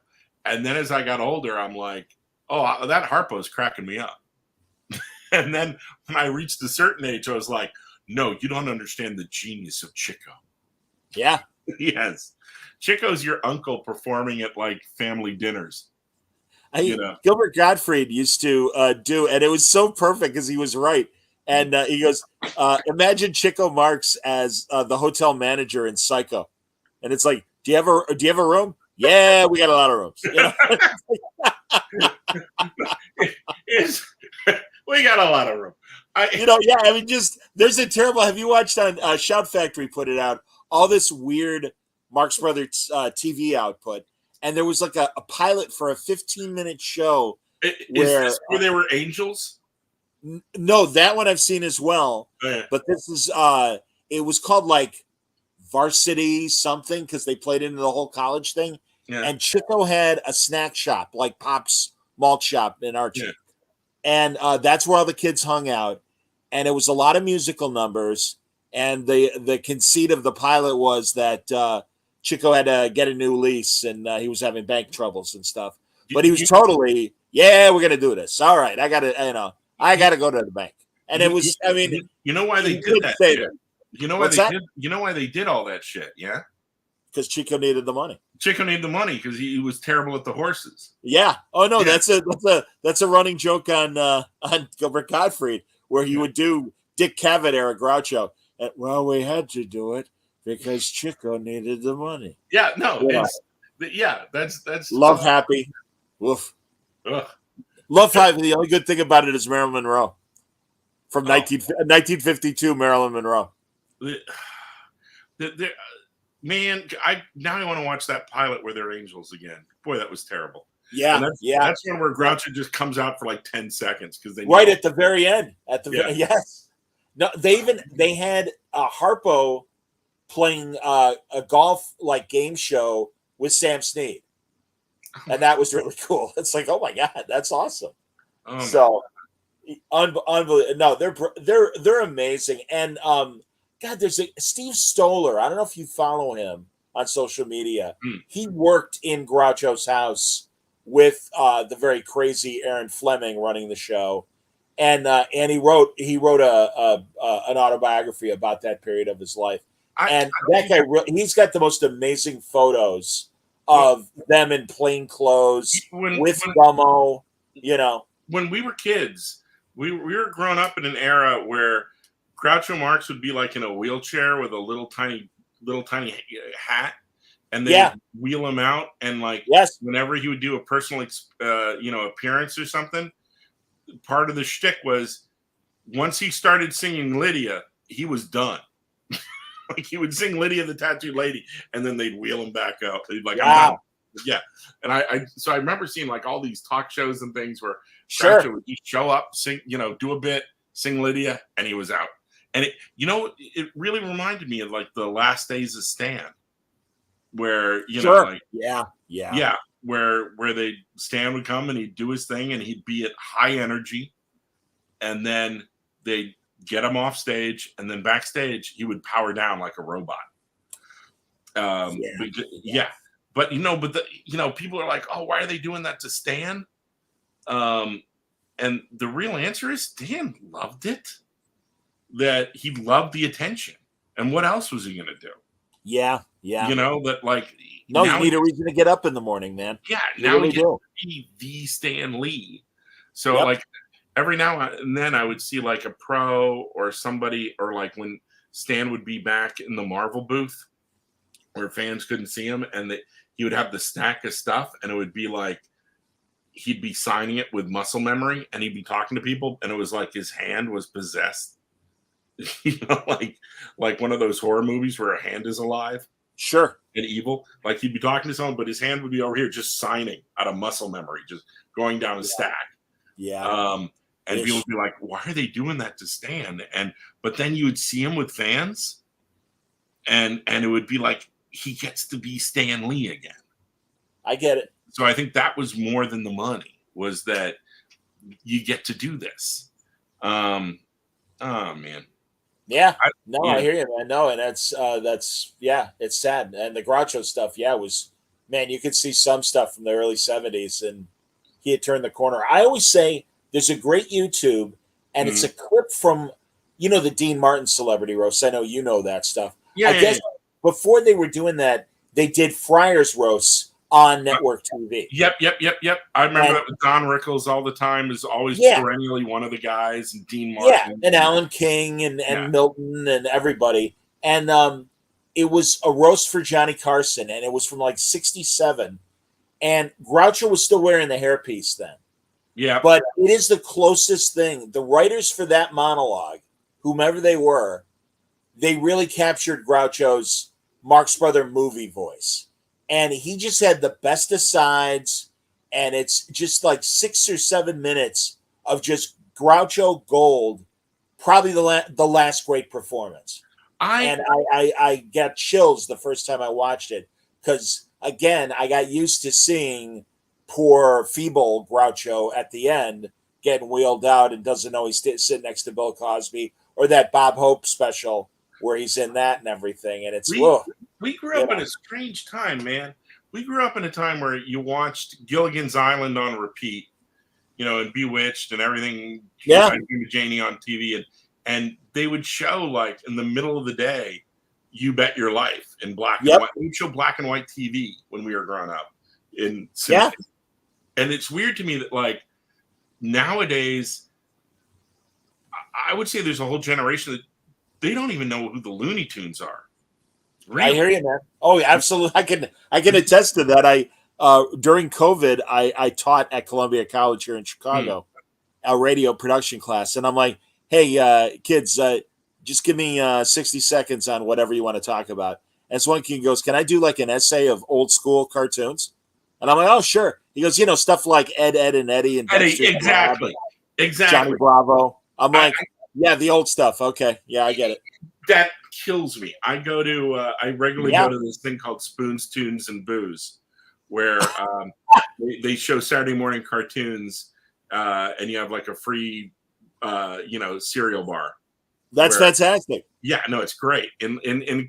And then as I got older, I'm like, oh, that Harpo's cracking me up. And then when I reached a certain age, I was like, no, you don't understand the genius of Chico. Yeah. Yes. Chico's your uncle performing at like family dinners. Gilbert Gottfried used to do, and it was so perfect because he was right. And he goes, imagine Chico Marx as the hotel manager in Psycho. And it's like, do you have a room? Yeah, we got a lot of rooms. We got a lot of room. There's a terrible. Have you watched on Shout Factory put it out? All this weird Marx Brothers TV output, and there was like a pilot for a 15-minute show. Where they were angels? No, that one I've seen as well. Yeah. But this is it was called like Varsity something because they played into the whole college thing. Yeah. And Chico had a snack shop like Pop's Malt Shop in Archie. Yeah. And that's where all the kids hung out. And it was a lot of musical numbers. And the conceit of the pilot was that Chico had to get a new lease, and he was having bank troubles and stuff. But he was totally, yeah, we're gonna do this. All right, I gotta go to the bank. And it was, I mean, you know why they did that shit? You know why What's they that? did? You know why they did all that shit? Yeah, Because Chico needed the money. Chico needed the money because he was terrible at the horses. Yeah. Oh no, Yeah. that's a running joke on Gilbert Gottfried, where he would do Dick Cavett era Groucho. Well, we had to do it because Chico needed the money. Yeah, no, Yeah. that's Love Happy. Woof. Ugh. Love Happy. The only good thing about it is Marilyn Monroe from 1952. Marilyn Monroe. Man, I want to watch that pilot where they're angels again. Boy, that was terrible. Yeah, that's one where Groucho just comes out for like 10 seconds because they right at the very end. Yes. No, they had Harpo playing a golf like game show with Sam Snead, and that was really cool. It's like, oh my god, that's awesome. Unbelievable. No, they're amazing, and God, there's Steve Stoller. I don't know if you follow him on social media. He worked in Groucho's house with the very crazy Aaron Fleming running the show. And he wrote an autobiography about that period of his life. That guy, he's got the most amazing photos of them in plain clothes with Gummo. You know, when we were kids, we were growing up in an era where Groucho Marx would be like in a wheelchair with a little tiny hat, and they would wheel him out, and whenever he would do a personal appearance or something. Part of the shtick was once he started singing Lydia, he was done. Like he would sing Lydia the Tattooed Lady, and then they'd wheel him back up. He'd be like, I'm done. Yeah. And I remember seeing like all these talk shows and things where Groucho would just show up, sing, do a bit, sing Lydia, and he was out. And it really reminded me of like the last days of Stan, where where Stan would come and he'd do his thing and he'd be at high energy, and then they'd get him off stage, and then backstage he would power down like a robot. But people are like, oh, why are they doing that to Stan? And the real answer is Stan loved it. That he loved the attention, and what else was he going to do? Yeah. That like. No, you need a reason to get up in the morning, man. Yeah, now he gets to be the Stan Lee. So like every now and then I would see like a pro or somebody, or like when Stan would be back in the Marvel booth where fans couldn't see him, and he would have the stack of stuff, and it would be like he'd be signing it with muscle memory, and he'd be talking to people, and it was like his hand was possessed. Like one of those horror movies where a hand is alive. Sure. And evil. Like he'd be talking to someone, but his hand would be over here just signing out of muscle memory, just going down a stack. Yeah. And people would be like, why are they doing that to Stan? But then you would see him with fans, and it would be like he gets to be Stan Lee again. I get it. So I think that was more than the money, was that you get to do this. Oh man. Yeah, I hear you, man. No, and that's it's sad. And the Groucho stuff, was, man, you could see some stuff from the early 70s, and he had turned the corner. I always say there's a great YouTube, and it's a clip from, the Dean Martin celebrity roast. I know you know that stuff. I guess before they were doing that, they did Friars roasts on network TV. Yep. I remember that with Don Rickles all the time, is always perennially one of the guys, and Dean Martin. Yeah, and Alan King and Milton and everybody. And it was a roast for Johnny Carson, and it was from like 1967. And Groucho was still wearing the hairpiece then. Yeah. But it is the closest thing. The writers for that monologue, whomever they were, they really captured Groucho's Marx Brother movie voice. And he just had the best asides, and it's just like 6 or 7 minutes of just Groucho gold, probably the last great performance. I got chills the first time I watched it, because, again, I got used to seeing poor, feeble Groucho at the end getting wheeled out and doesn't know he's sitting next to Bill Cosby, or that Bob Hope special where he's in that and everything, and it's we grew up in a strange time, man. We grew up in a time where you watched Gilligan's Island on repeat, and Bewitched and everything. Janie on TV, and they would show like in the middle of the day, You Bet Your Life in black and white. We would show black and white TV when we were growing up in cinema. And it's weird to me that like nowadays, I would say there's a whole generation that they don't even know who the Looney Tunes are. Really? I hear you, man. Oh, absolutely. I can attest to that. During COVID, I taught at Columbia College here in Chicago, a radio production class, and I'm like, hey, kids, just give me 60 seconds on whatever you want to talk about. And so one kid goes, can I do like an essay of old school cartoons? And I'm like, oh, sure. He goes, stuff like Ed, and Eddie, and Eddie, exactly. Johnny Bravo. I'm like, yeah, the old stuff. Okay, yeah, I get it. That kills me. I regularly go to this thing called Spoons, Tunes, and Booze, where they show Saturday morning cartoons, and you have like a free, cereal bar. That's fantastic. Yeah, no, it's great. In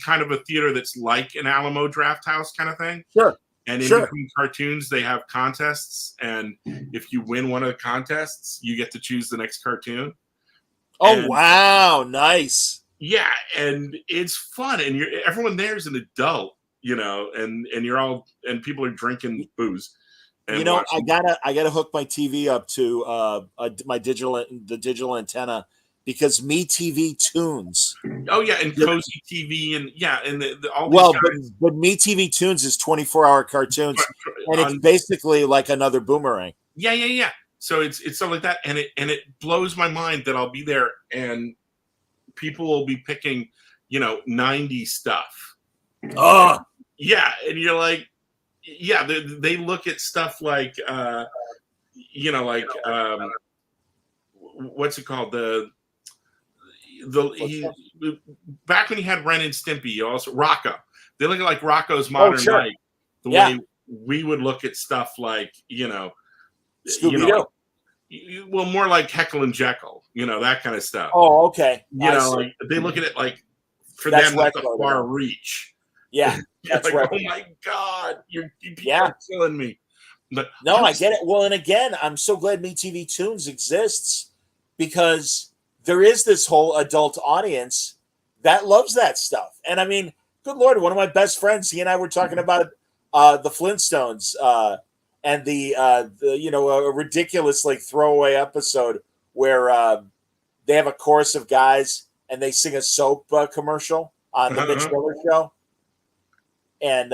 kind of a theater that's like an Alamo Draft House kind of thing. Sure. And in between cartoons, they have contests, and if you win one of the contests, you get to choose the next cartoon. Oh, wow, nice. Yeah, and it's fun, and everyone there is an adult, and you're all, and people are drinking booze. And I gotta hook my TV up to my digital antenna, because MeTV Tunes. Oh yeah, and Cozy TV, and all. But MeTV Tunes is 24-hour cartoons, and it's basically like another Boomerang. Yeah. So it's stuff like that, and it blows my mind that I'll be there and people will be picking, 90s stuff. Oh, yeah, and you're like, yeah, they look at stuff like, what's it called? Back when you had Ren and Stimpy, you also Rocco. They look at like Rocco's Modern Night. The way we would look at stuff like, Scooby-Doo. Well, more like Heckle and Jekyll, that kind of stuff. Oh, okay. Like they look at it like for them that's a far reach. Yeah, that's like, oh my God, you're killing me. But no, I get it. Well, and again, I'm so glad MeTV Tunes exists, because there is this whole adult audience that loves that stuff. And I mean, good Lord, one of my best friends, he and I were talking about the Flintstones. And a ridiculous like throwaway episode where they have a chorus of guys and they sing a soap commercial on the Mitch Miller show, and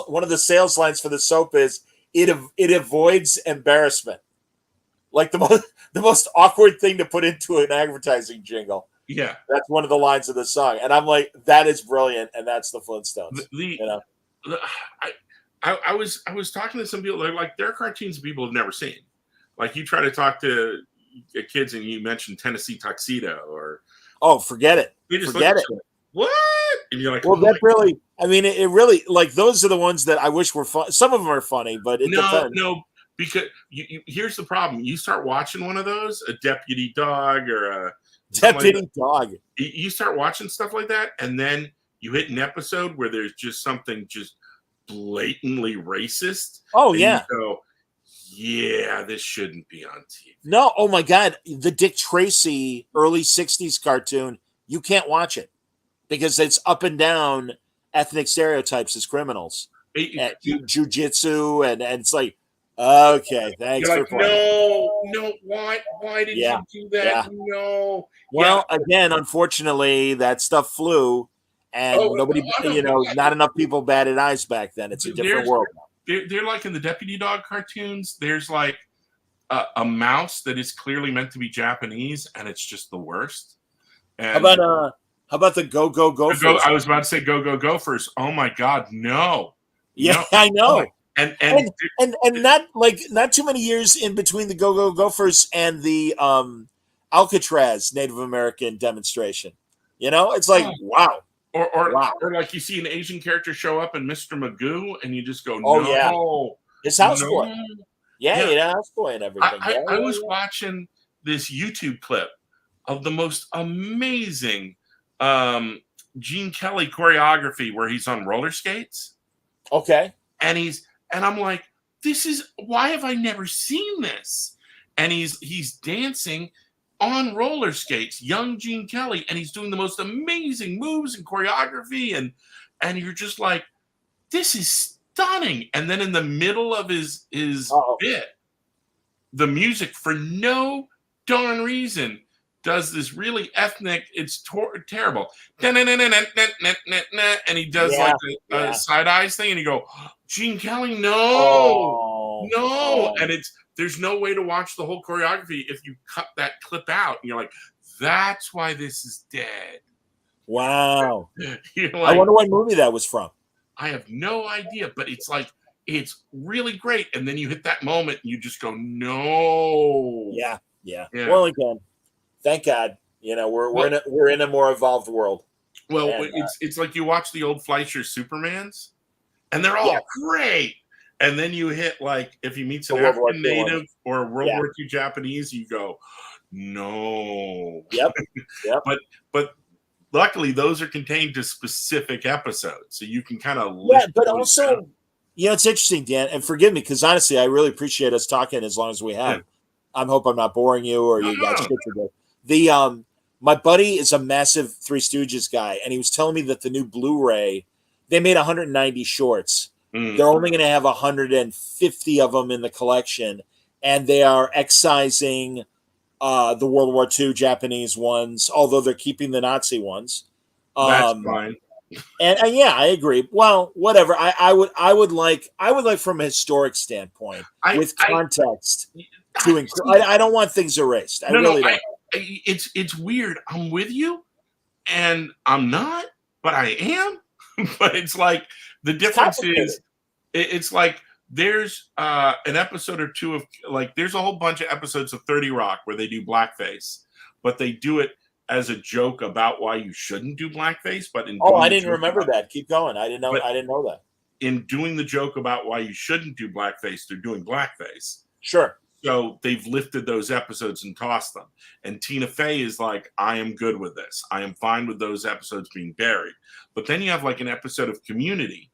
one of the sales lines for the soap is it avoids embarrassment, like the most awkward thing to put into an advertising jingle. Yeah, that's one of the lines of the song, and I'm like, that is brilliant, and that's the Flintstones. I was talking to some people. They're like, there are cartoons people have never seen. Like you try to talk to kids and you mention Tennessee Tuxedo or forget it. They just forget it. Like, what? And you're like, well, that really. I mean, it really like those are the ones that I wish were fun. Some of them are funny, but it depends. No, because here's the problem. You start watching one of those, a Deputy Dog or a Deputy Dog. You start watching stuff like that, and then you hit an episode where there's just something just blatantly racist. Oh yeah. You go, yeah, this shouldn't be on TV. No, oh my God, the Dick Tracy early '60s cartoon, you can't watch it because it's up and down ethnic stereotypes as criminals, jujitsu, and it's like, okay, thanks for playing. No, why did you do that? Yeah. No. Well, again, unfortunately, that stuff flew. And not enough people batted eyes back then. It's a different world now. They're like in the Deputy Dog cartoons. There's like a mouse that is clearly meant to be Japanese, and it's just the worst. And how about the Go Gophers? I was about to say Go Gophers. Oh my God, no. Yeah, no. I know. And not too many years in between the Go Gophers and the Alcatraz Native American demonstration. It's like wow. Or like you see an Asian character show up in Mr. Magoo, and you just go, it's Houseboy. Yeah, Houseboy and everything. I was watching this YouTube clip of the most amazing Gene Kelly choreography where he's on roller skates. Okay. And I'm like, why have I never seen this? And he's dancing on roller skates, young Gene Kelly, and he's doing the most amazing moves and choreography, and you're just like, this is stunning. And then in the middle of his bit, the music, for no darn reason, does this really ethnic, it's terrible. And he does like a side eyes thing, and you go, Gene Kelly, no. And there's no way to watch the whole choreography if you cut that clip out. And you're like, that's why this is dead. Wow. You're like, I wonder what movie that was from. I have no idea, but it's like, it's really great. And then you hit that moment and you just go, no. Yeah. Well, again, thank God, we're in a more evolved world. Well, and, it's like you watch the old Fleischer Supermans, and they're all great. And then you hit, like, if you meet some African native or World War II Japanese, you go, no. Yep. But luckily, those are contained to specific episodes, so you can kind of but also, down. It's interesting, Dan, and forgive me, because honestly, I really appreciate us talking as long as we have. I hope I'm not boring you or you got shit to do. My buddy is a massive Three Stooges guy, and he was telling me that the new Blu-ray, they made 190 shorts. They're only going to have 150 of them in the collection, and they are excising the World War II Japanese ones, although they're keeping the Nazi ones. That's fine. And I agree. Well, whatever. I would like from a historic standpoint, with context. I don't want things erased. I really don't. It's weird. I'm with you, and I'm not, but I am. But it's like the difference is, it's like there's an episode or two of, like, there's a whole bunch of episodes of 30 Rock where they do blackface, but they do it as a joke about why you shouldn't do blackface. But I didn't remember that. Keep going. I didn't know that. In doing the joke about why you shouldn't do blackface, they're doing blackface. Sure. So they've lifted those episodes and tossed them. And Tina Fey is like, I am good with this. I am fine with those episodes being buried. But then you have like an episode of Community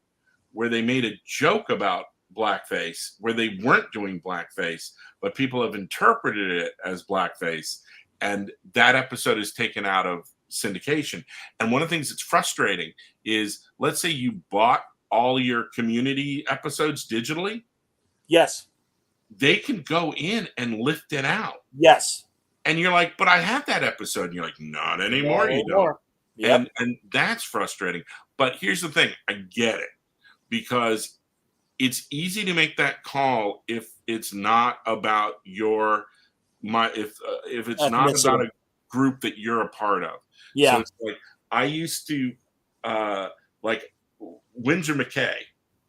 where they made a joke about blackface, where they weren't doing blackface, but people have interpreted it as blackface. And that episode is taken out of syndication. And one of the things that's frustrating is, let's say you bought all your Community episodes digitally. Yes. They can go in and lift it out. Yes. And you're like, but I have that episode. And you're like, not anymore. You don't. Yep. And that's frustrating. But here's the thing. I get it. Because it's easy to make that call if it's not about if it's not about a group that you're a part of. Yeah. So it's like, I used to like Winsor McKay.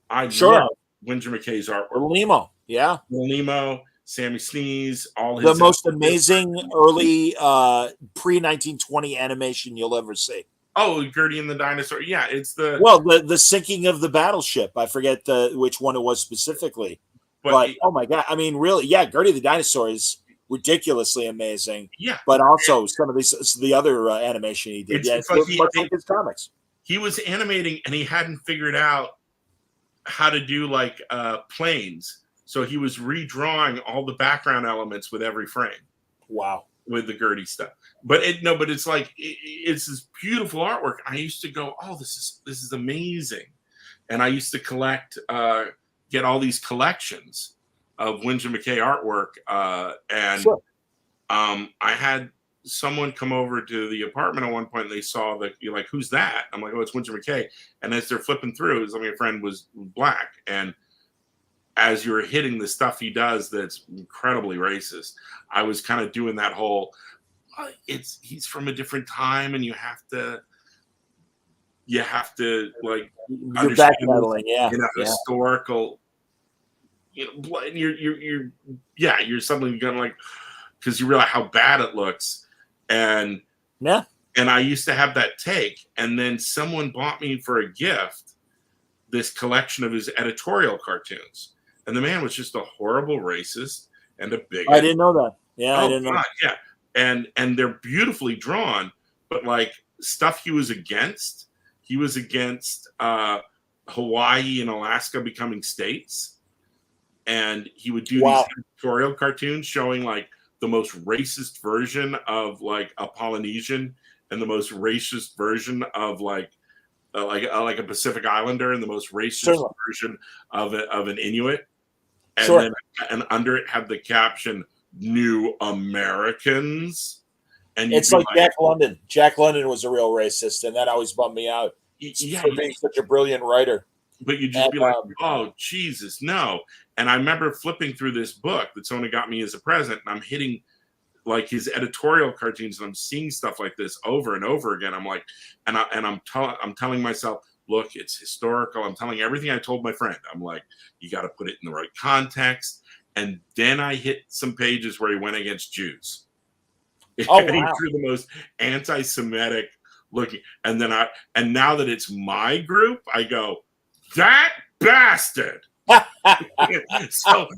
I love Winsor McKay's artwork. Limo. Yeah. Limo, Sammy Sneeze, all his. The most amazing early pre-1920 animation you'll ever see. Oh, Gertie and the Dinosaur. Yeah, it's the sinking of the battleship. I forget which one it was specifically. But oh my God. I mean, really, Gertie the Dinosaur is ridiculously amazing. Yeah. But also some of the other animation he did. It's like his comics. He was animating and he hadn't figured out how to do like planes. So he was redrawing all the background elements with every frame. Wow. With the Gertie stuff. But it's like, it's this beautiful artwork. I used to go, oh, this is amazing. And I used to get all these collections of Winsor McKay artwork. I had someone come over to the apartment at one point and they saw that, you're like, who's that? I'm like, oh, it's Winsor McKay. And as they're flipping through, my friend was black. And as you're hitting the stuff he does that's incredibly racist, I was kind of doing that whole, he's from a different time and you have to like understand historical, and you're suddenly gonna like, because you realize how bad it looks. And I used to have that take, and then someone bought me for a gift this collection of his editorial cartoons. And the man was just a horrible racist and a bigot. I didn't know that. Yeah, I didn't know. Yeah. and they're beautifully drawn, but like stuff he was against Hawaii and Alaska becoming states, and he would do these editorial cartoons showing like the most racist version of like a Polynesian and the most racist version of like a Pacific Islander and the most racist version of an Inuit, and then under it had the caption "New Americans," and it's like Jack London. Jack London was a real racist, and that always bummed me out. For being such a brilliant writer. But you'd just be like, "Oh Jesus, no!" And I remember flipping through this book that someone got me as a present, and I'm hitting like his editorial cartoons, and I'm seeing stuff like this over and over again. I'm like, I'm telling myself, look, it's historical. I'm telling everything I told my friend. I'm like, you got to put it in the right context. And then I hit some pages where he went against Jews. Oh, wow. He drew the most anti-Semitic looking. And now that it's my group, I go, that bastard. So,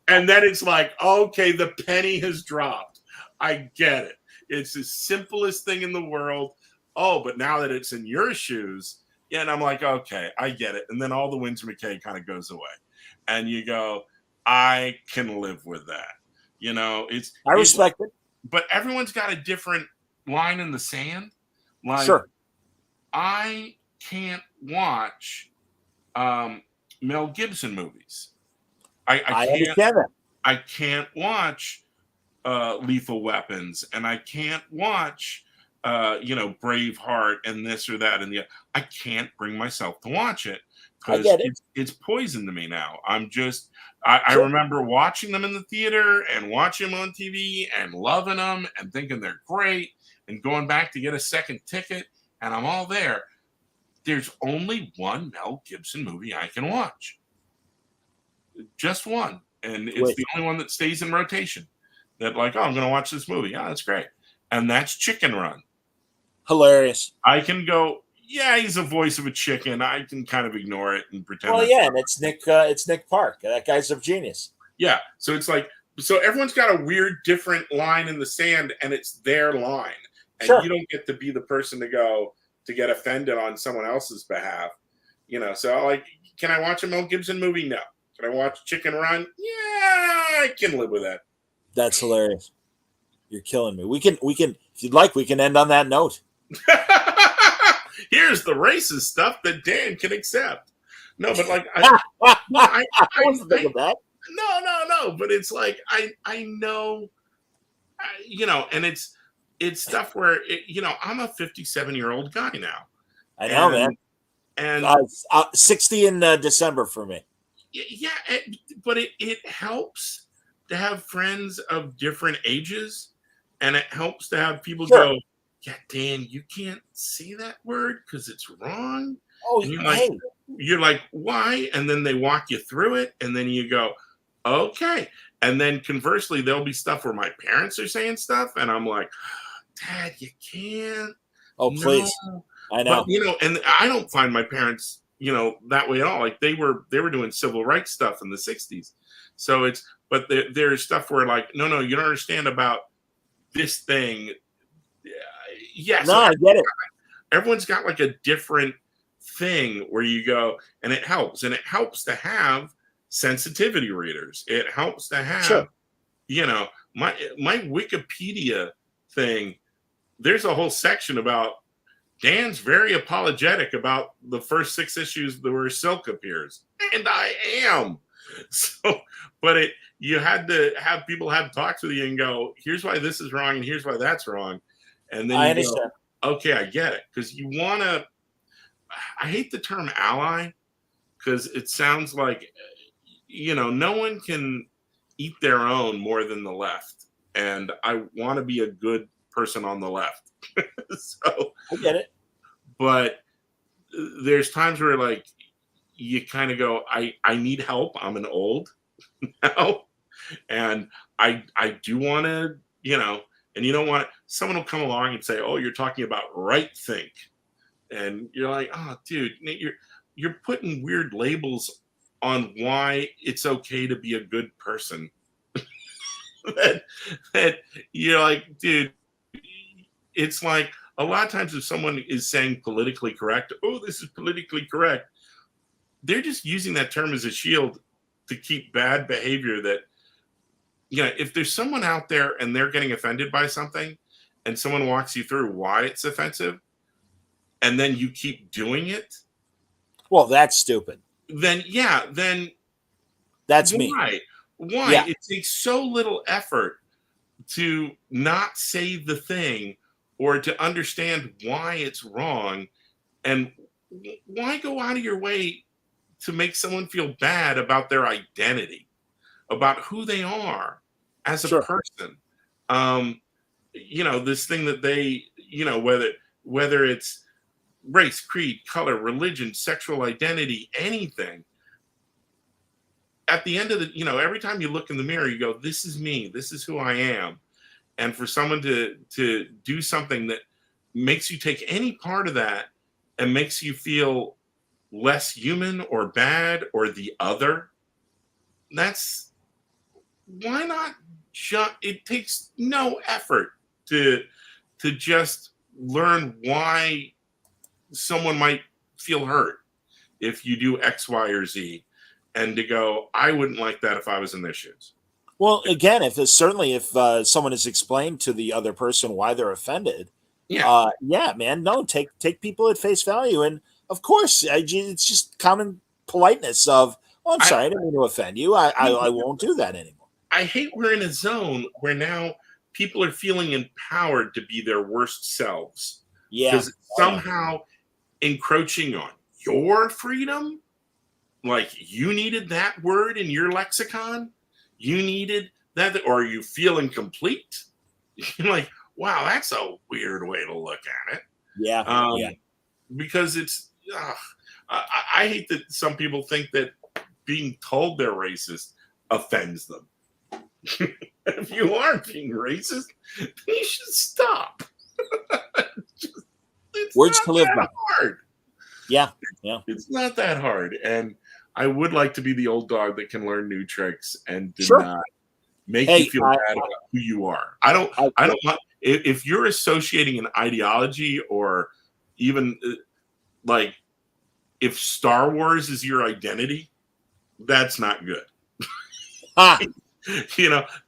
and then it's like, okay, the penny has dropped. I get it. It's the simplest thing in the world. Oh, but now that it's in your shoes, and I'm like, okay, I get it. And then all the Winsor McKay kind of goes away, and you go, I can live with that. I respect it. But everyone's got a different line in the sand. Like, I can't watch Mel Gibson movies. I can't. I can't watch Lethal Weapons, and I can't watch Braveheart and this or that and the. I can't bring myself to watch it because it's poison to me now. I remember watching them in the theater and watching them on TV and loving them and thinking they're great and going back to get a second ticket, and I'm all there. There's only one Mel Gibson movie I can watch. Just one. And it's the only one that stays in rotation. That like, oh, I'm going to watch this movie. Yeah, that's great. And that's Chicken Run. Hilarious. I can go, yeah, he's a voice of a chicken. I can kind of ignore it and pretend. Well, yeah, and it's Nick Park. That guy's a genius. Yeah. So it's like, so everyone's got a weird, different line in the sand, and it's their line. And you don't get to be the person to get offended on someone else's behalf. So like, can I watch a Mel Gibson movie? No. Can I watch Chicken Run? Yeah, I can live with that. That's hilarious. You're killing me. We can, if you'd like, we can end on that note. Here's the racist stuff that Dan can accept. No, but like, I wasn't thinking of that. No. But it's like, I know, and it's stuff where, I'm a 57-year-old guy now. I know, man. And 60 in December for me. Yeah, but it helps to have friends of different ages, and it helps to have people go, yeah, Dan, you can't say that word because it's wrong. Oh, and you're like, why? And then they walk you through it, and then you go, okay. And then conversely, there'll be stuff where my parents are saying stuff, and I'm like, Dad, you can't. Oh, please. No. I know. But, and I don't find my parents, that way at all. Like they were doing civil rights stuff in the 60s. So but there's stuff where like, no, you don't understand about this thing. Yes. No, I get it. Everyone's got like a different thing where you go, and it helps. And it helps to have sensitivity readers. It helps to have, my Wikipedia thing. There's a whole section about Dan's very apologetic about the first 6 issues where Silk appears. And I am. So, but you had to have people have talks with you and go, here's why this is wrong and here's why that's wrong. And then you go, okay, I get it. Because you want to, I hate the term ally because it sounds like, no one can eat their own more than the left. And I want to be a good person on the left. So I get it. But there's times where like you kind of go, I need help. I'm an old now. And I do want to, and you don't want someone will come along and say, oh, you're talking about right think. And you're like, oh, dude, you're putting weird labels on why it's okay to be a good person. that you're like, dude, it's like a lot of times if someone is saying politically correct, oh, this is politically correct, they're just using that term as a shield to keep bad behavior that, if there's someone out there and they're getting offended by something and someone walks you through why it's offensive and then you keep doing it, well, that's stupid. then That's why? me. Why? Yeah. It takes so little effort to not say the thing or to understand why it's wrong. And why go out of your way to make someone feel bad about their identity, about who they are as a Sure. person? This thing that they, whether it's race, creed, color, religion, sexual identity, anything. At the end of the, every time you look in the mirror, you go, this is me, this is who I am. And for someone to do something that makes you take any part of that and makes you feel less human or bad or the other, why not it takes no effort to just learn why someone might feel hurt if you do X, Y, or Z, and to go, I wouldn't like that if I was in their shoes. Well, again, if someone has explained to the other person why they're offended, man, no, take people at face value, and of course, it's just common politeness of, oh, I'm sorry, I didn't mean to offend you. I won't do that anymore. I hate we're in a zone where now people are feeling empowered to be their worst selves. Yeah, because somehow encroaching on your freedom, like you needed that word in your lexicon, you needed that, or you feel incomplete. You're like, wow, that's a weird way to look at it. Yeah, because it's, I hate that some people think that being told they're racist offends them. If you are being racist, you should stop. It's words not to live by. hard. Yeah. It's not that hard. And I would like to be the old dog that can learn new tricks and do Sure. not make you feel bad about who you are. I don't want, if you're associating an ideology or even like if Star Wars is your identity, that's not good.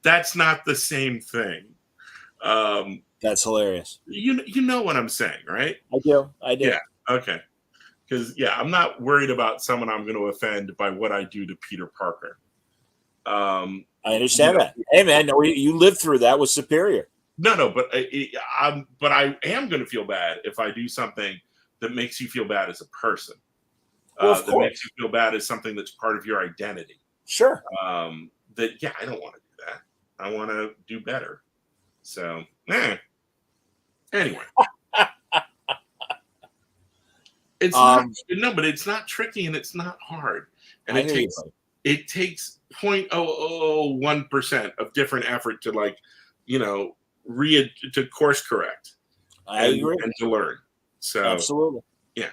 That's not the same thing. That's hilarious. You know what I'm saying, right? I do. Yeah. Okay. Because I'm not worried about someone I'm going to offend by what I do to Peter Parker. I understand that. Hey, man, no, you lived through that with Superior. No, but I am going to feel bad if I do something that makes you feel bad as a person. Well, that makes you feel bad as something that's part of your identity. Sure. I don't want to do that. I want to do better. So, anyway. It's but it's not tricky and it's not hard. And it takes 0.001% of different effort to to course correct. I agree. And to learn. So absolutely. Yeah.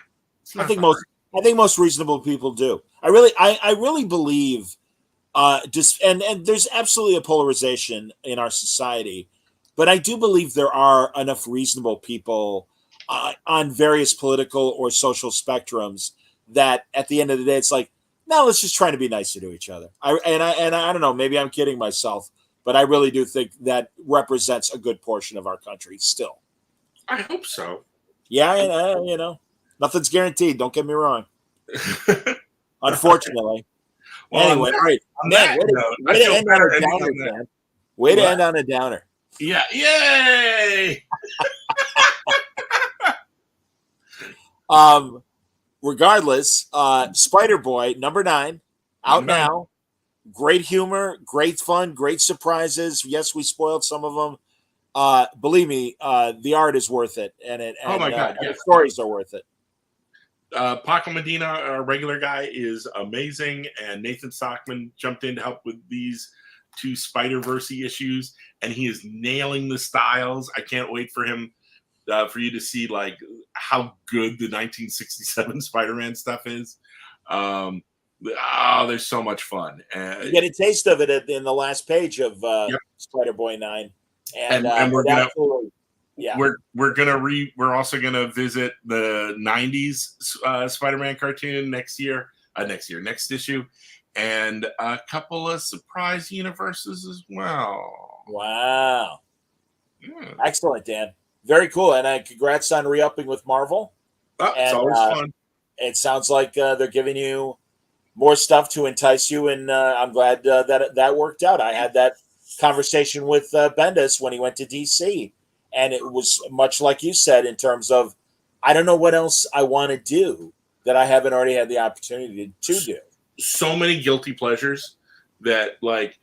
I think most reasonable people do. I really believe and there's absolutely a polarization in our society, but I do believe there are enough reasonable people on various political or social spectrums that at the end of the day, it's like, no, let's just try to be nicer to each other. I don't know, maybe I'm kidding myself, but I really do think that represents a good portion of our country still. I hope so. Yeah, nothing's guaranteed. Don't get me wrong. Unfortunately. Well, anyway, all right. Man, way to end on a downer, man. Way to end on a downer. Yeah. Yay! Regardless, Spider-Boy, number 9, out now. Great humor, great fun, great surprises. Yes, we spoiled some of them. Believe me, the art is worth it, and oh my God, the stories are worth it. Paco Medina, our regular guy, is amazing, and Nathan Stockman jumped in to help with these 2 Spider-Verse issues, and he is nailing the styles. I can't wait for him, for you to see how good the 1967 Spider-Man stuff is. Oh, they're so much fun. You get a taste of it in the last page of Yep. Spider-Boy 9. And we're gonna yeah. we're also gonna visit the 90s Spider-Man cartoon next issue, and a couple of surprise universes as well. Wow. Yeah. Excellent, Dan. Very cool. And congrats on re-upping with Marvel. It's always fun. It sounds like they're giving you more stuff to entice you, and I'm glad that worked out. I had that conversation with Bendis when he went to DC, and it was much like you said in terms of, I don't know what else I want to do that I haven't already had the opportunity to do. So many guilty pleasures that, like,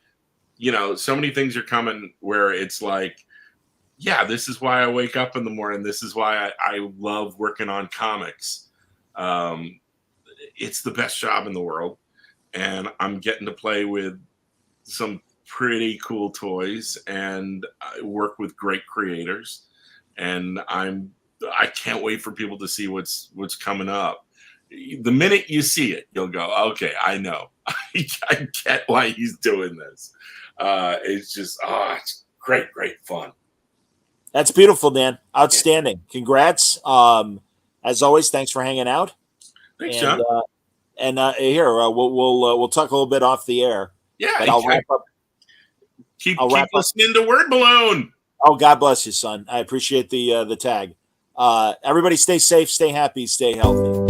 so many things are coming where it's like, yeah, this is why I wake up in the morning. This is why I love working on comics. It's the best job in the world, and I'm getting to play with some pretty cool toys and I work with great creators, and I can't wait for people to see what's coming up. The minute you see it, you'll go, okay, I know. I get why he's doing this. It's just, it's great fun. That's beautiful, Dan. Outstanding. Congrats. As always, thanks for hanging out. Thanks, John. Here, we'll talk a little bit off the air. Yeah, but I'll wrap up. Keep listening to Word Balloon. Oh, God bless you, son. I appreciate the tag. Everybody stay safe, stay happy, stay healthy.